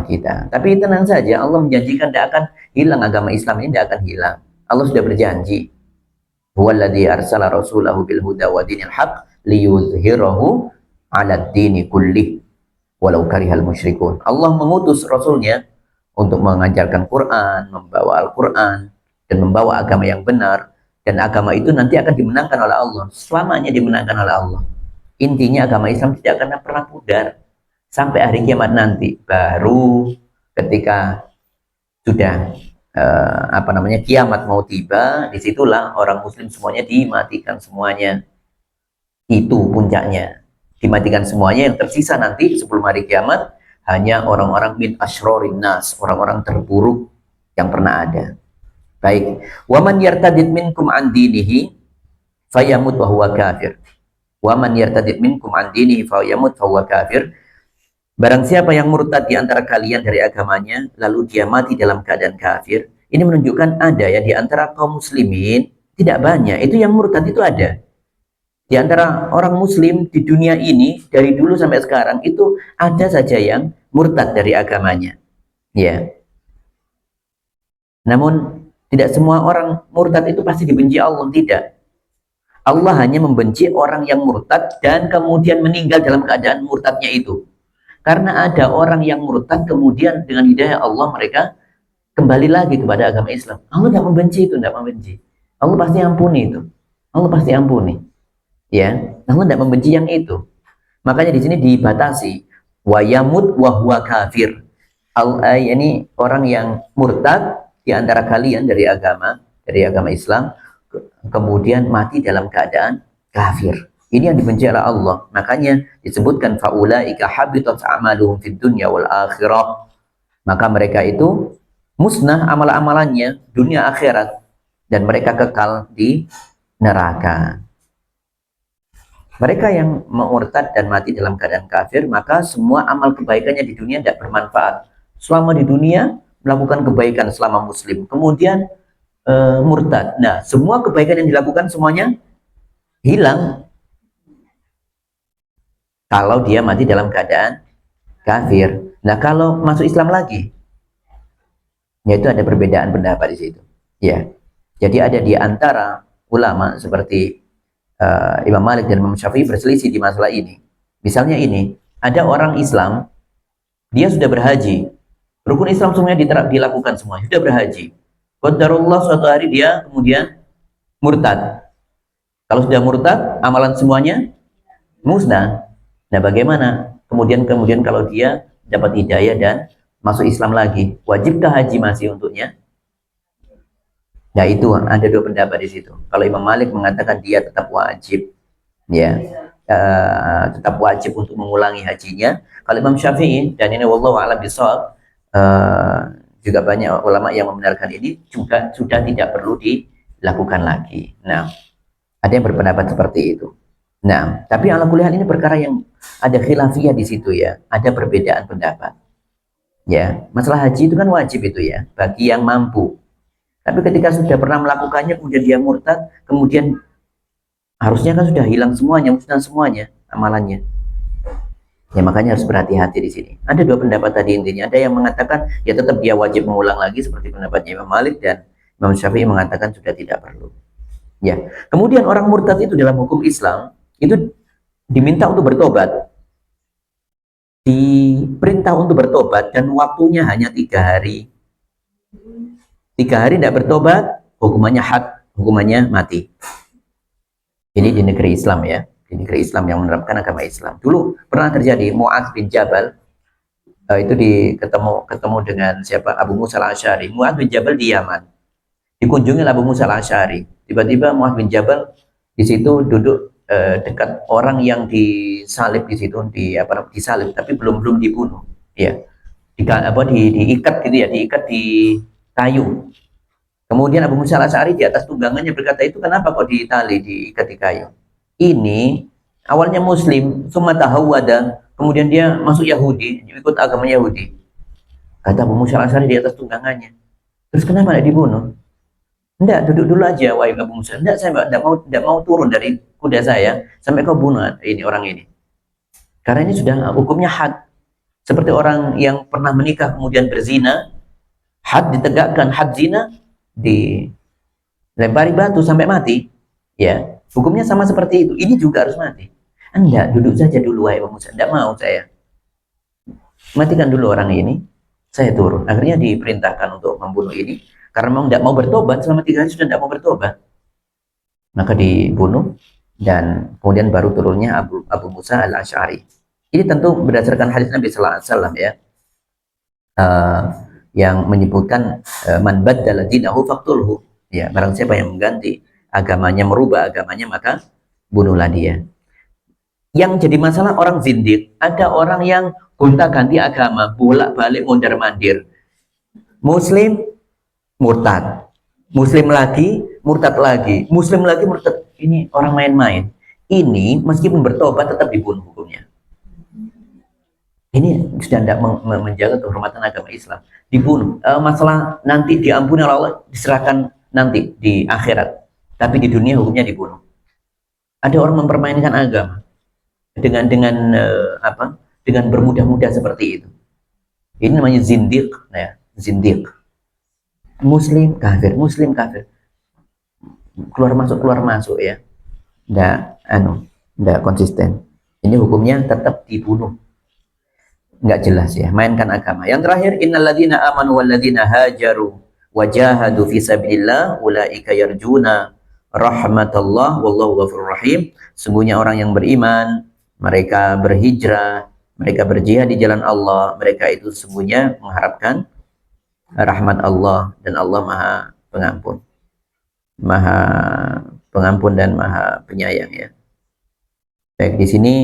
kita. Tapi tenang saja, Allah menjanjikan tidak akan hilang, agama Islam ini tidak akan hilang. Allah sudah berjanji, huwallazi arsala rasulahu bil huda wa dinil haq liyuzhirahu 'ala dini kullih walau karihal musyrikun. Allah mengutus rasulnya untuk mengajarkan Quran, membawa Al-Quran dan membawa agama yang benar, dan agama itu nanti akan dimenangkan oleh Allah, selamanya dimenangkan oleh Allah. Intinya agama Islam tidak akan pernah pudar sampai hari kiamat nanti. Baru ketika sudah kiamat mau tiba, disitulah orang muslim semuanya dimatikan semuanya. Itu puncaknya, dimatikan semuanya. Yang tersisa nanti sebelum hari kiamat hanya orang-orang min asyrorin nas, orang-orang terburuk yang pernah ada. Baik, waman yartadid minkum an dinihi fayamut wa huwa kafir. Waman yartadid minkum an dinihi fayamut fa huwa kafir. Barang siapa yang murtad di antara kalian dari agamanya lalu dia mati dalam keadaan kafir, ini menunjukkan ada ya di antara kaum muslimin, tidak banyak itu yang murtad, itu ada. Di antara orang muslim di dunia ini dari dulu sampai sekarang itu ada saja yang murtad dari agamanya. Ya. Namun tidak semua orang murtad itu pasti dibenci Allah, tidak. Allah hanya membenci orang yang murtad dan kemudian meninggal dalam keadaan murtadnya itu. Karena ada orang yang murtad kemudian dengan hidayah Allah mereka kembali lagi kepada agama Islam. Allah tidak membenci itu, tidak membenci. Allah pasti ampuni itu. Allah pasti ampuni. Ya, Allah tidak membenci yang itu. Makanya di sini dibatasi wa yamut wa huwa kafir. Ini orang yang murtad di antara kalian dari agama Islam kemudian mati dalam keadaan kafir. Ini yang dibenci oleh Allah. Makanya disebutkan faulaika habitat a'maluhum fid dunya wal akhirah. Maka mereka itu musnah amal-amalannya dunia akhirat dan mereka kekal di neraka. Mereka yang murtad dan mati dalam keadaan kafir, maka semua amal kebaikannya di dunia tidak bermanfaat. Selama di dunia melakukan kebaikan selama muslim, kemudian murtad. Nah, semua kebaikan yang dilakukan semuanya hilang kalau dia mati dalam keadaan kafir. Nah, kalau masuk Islam lagi, yaitu ada perbedaan pendapat di situ. Ya, jadi ada di antara ulama seperti Imam Malik dan Imam Syafi'i berselisih di masalah ini. Misalnya ini, ada orang Islam, dia sudah berhaji, rukun Islam semuanya dilakukan semua, sudah berhaji. Qadarullah suatu hari dia kemudian murtad. Kalau sudah murtad, amalan semuanya musnah. Nah, bagaimana? Kemudian kalau dia dapat hidayah dan masuk Islam lagi, wajibkah haji masih untuknya? Nah, itu ada dua pendapat di situ. Kalau Imam Malik mengatakan dia tetap wajib, ya, tetap wajib untuk mengulangi hajinya. Kalau Imam Syafi'i, dan ini wallahu a'lam bishawab, juga banyak ulama yang membenarkan ini juga sudah tidak perlu dilakukan lagi. Nah, ada yang berpendapat seperti itu. Nah, tapi ala kulli hal ini perkara yang ada khilafiyah di situ ya, ada perbedaan pendapat. Ya, masalah haji itu kan wajib itu ya, bagi yang mampu. Tapi ketika sudah pernah melakukannya, kemudian dia murtad, kemudian harusnya kan sudah hilang semuanya, musnah semuanya amalannya. Ya, makanya harus berhati-hati di sini. Ada dua pendapat tadi intinya. Ada yang mengatakan ya tetap dia wajib mengulang lagi seperti pendapatnya Imam Malik, dan Imam Syafi'i mengatakan sudah tidak perlu. Ya, kemudian orang murtad itu dalam hukum Islam itu diminta untuk bertobat, diperintah untuk bertobat, dan waktunya hanya 3 hari. 3 hari tidak bertobat, hukumannya had, hukumannya mati. Ini di negeri Islam ya. di negeri Islam yang menerapkan agama Islam. Dulu pernah terjadi Mu'adz bin Jabal itu ketemu dengan siapa? Abu Musa al-Asy'ari. Mu'adz bin Jabal di Yaman. Dikunjungi Abu Musa al-Asy'ari. Tiba-tiba Mu'adz bin Jabal di situ duduk dekat orang yang disalib di situ, disalib tapi belum dibunuh. Ya. Diikat gitu ya, diikat di kayu. Kemudian Abu Musa al-Asy'ari di atas tunggangannya berkata, itu kenapa kok ditali, diikat di kayu? Ini awalnya Muslim, summa tahawwada, kemudian dia masuk Yahudi, ikut agama Yahudi. Kata Abu Musa al-Asy'ari di atas tunggangannya. Terus kenapa tidak dibunuh? Enggak, duduk dulu aja, wahai Abu Musa. Enggak, saya enggak mau turun dari kuda saya sampai kau bunuh ini orang ini. Karena ini sudah hukumnya had. Seperti orang yang pernah menikah kemudian berzina, had ditegakkan, had zina dilempari batu sampai mati. Ya, hukumnya sama seperti itu. Ini juga harus mati. Enggak, duduk saja dulu, wahai Abu Musa. Enggak mau saya. Matikan dulu orang ini, saya turun. Akhirnya diperintahkan untuk membunuh ini. Karena memang tidak mau bertobat, selama 3 hari sudah tidak mau bertobat. Maka dibunuh, dan kemudian baru turunnya Abu Musa al-Asy'ari. Ini tentu berdasarkan hadis Nabi Sallallahu Alaihi Wasallam ya, yang menyebutkan man baddala dinahu faqtulhu. Ya, barang siapa yang mengganti agamanya, merubah agamanya, maka bunuhlah dia. Yang jadi masalah orang zindik, ada orang yang gonta-ganti agama, bolak-balik mondar-mandir. Muslim murtad, Muslim lagi murtad lagi, Muslim lagi murtad. Ini orang main-main. Ini meskipun bertobat tetap dibunuh hukumnya. Ini sudah tidak menjaga kehormatan agama Islam. Dibunuh. Masalah nanti diampuni oleh Allah diserahkan nanti di akhirat. Tapi di dunia hukumnya dibunuh. Ada orang mempermainkan agama dengan bermudah-mudah seperti itu. Ini namanya zindiq, ya, zindiq. Muslim kafir, Muslim kafir. Keluar masuk ya. Nggak konsisten. Ini hukumnya tetap dibunuh. Nggak jelas ya, mainkan agama. Yang terakhir, innalladzina amanu walladzina hajaru wajahadu fi sabilillah ulaika yarjuna rahmatallah wallahu ghafurur rahim. Sungguhnya orang yang beriman, mereka berhijrah, mereka berjihad di jalan Allah, mereka itu sesungguhnya mengharapkan rahmat Allah, dan Allah Maha Pengampun. Maha Pengampun dan Maha Penyayang ya. Baik, di sini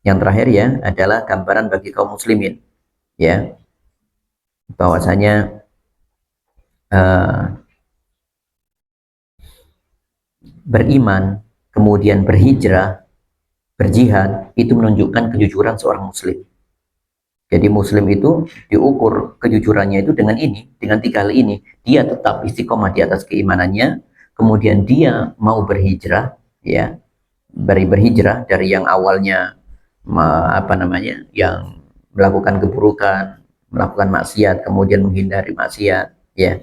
yang terakhir ya adalah gambaran bagi kaum muslimin ya, bahwasanya beriman kemudian berhijrah, berjihad, itu menunjukkan kejujuran seorang muslim. Jadi muslim itu diukur kejujurannya itu dengan ini, dengan 3 hal ini. Dia tetap istiqomah di atas keimanannya, kemudian dia mau berhijrah ya, berhijrah dari yang awalnya yang melakukan keburukan, melakukan maksiat, kemudian menghindari maksiat ya.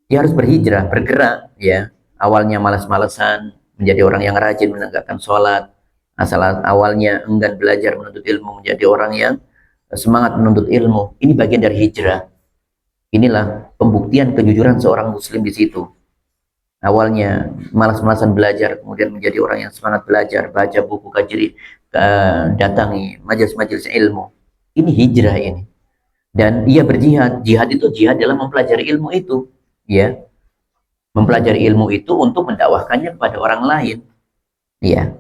Dia harus berhijrah, bergerak ya. Awalnya malas-malesan menjadi orang yang rajin menegakkan sholat, awalnya enggan belajar menuntut ilmu menjadi orang yang semangat menuntut ilmu. Ini bagian dari hijrah. Inilah pembuktian kejujuran seorang muslim di situ. Awalnya malas-malasan belajar, kemudian menjadi orang yang semangat belajar, baca buku kajian, datangi majelis-majelis ilmu. Ini hijrah ini. Dan ia berjihad. Jihad itu jihad dalam mempelajari ilmu itu, ya. Mempelajari ilmu itu untuk mendakwahkannya kepada orang lain. Ya.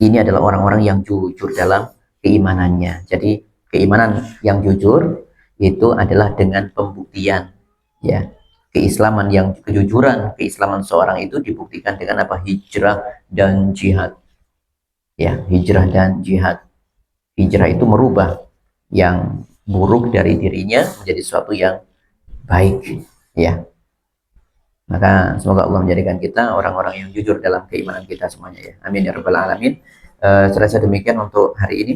Ini adalah orang-orang yang jujur dalam keimanannya. Jadi keimanan yang jujur itu adalah dengan pembuktian, ya. Keislaman yang kejujuran, keislaman seorang itu dibuktikan dengan apa? Hijrah dan jihad. Ya, hijrah dan jihad. Hijrah itu merubah yang buruk dari dirinya menjadi sesuatu yang baik, ya. Maka semoga Allah menjadikan kita orang-orang yang jujur dalam keimanan kita semuanya ya. Amin ya rabbal alamin. Serasa demikian untuk hari ini.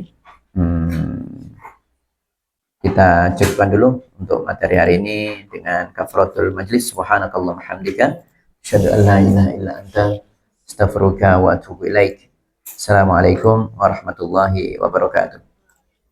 Kita cukupkan dulu untuk materi hari ini dengan kafaratul majlis. Subhanakallah hamdika asyhadu an la ilaha illa anta astaghfiruka wa atubu ilaik. Assalamualaikum warahmatullahi wabarakatuh.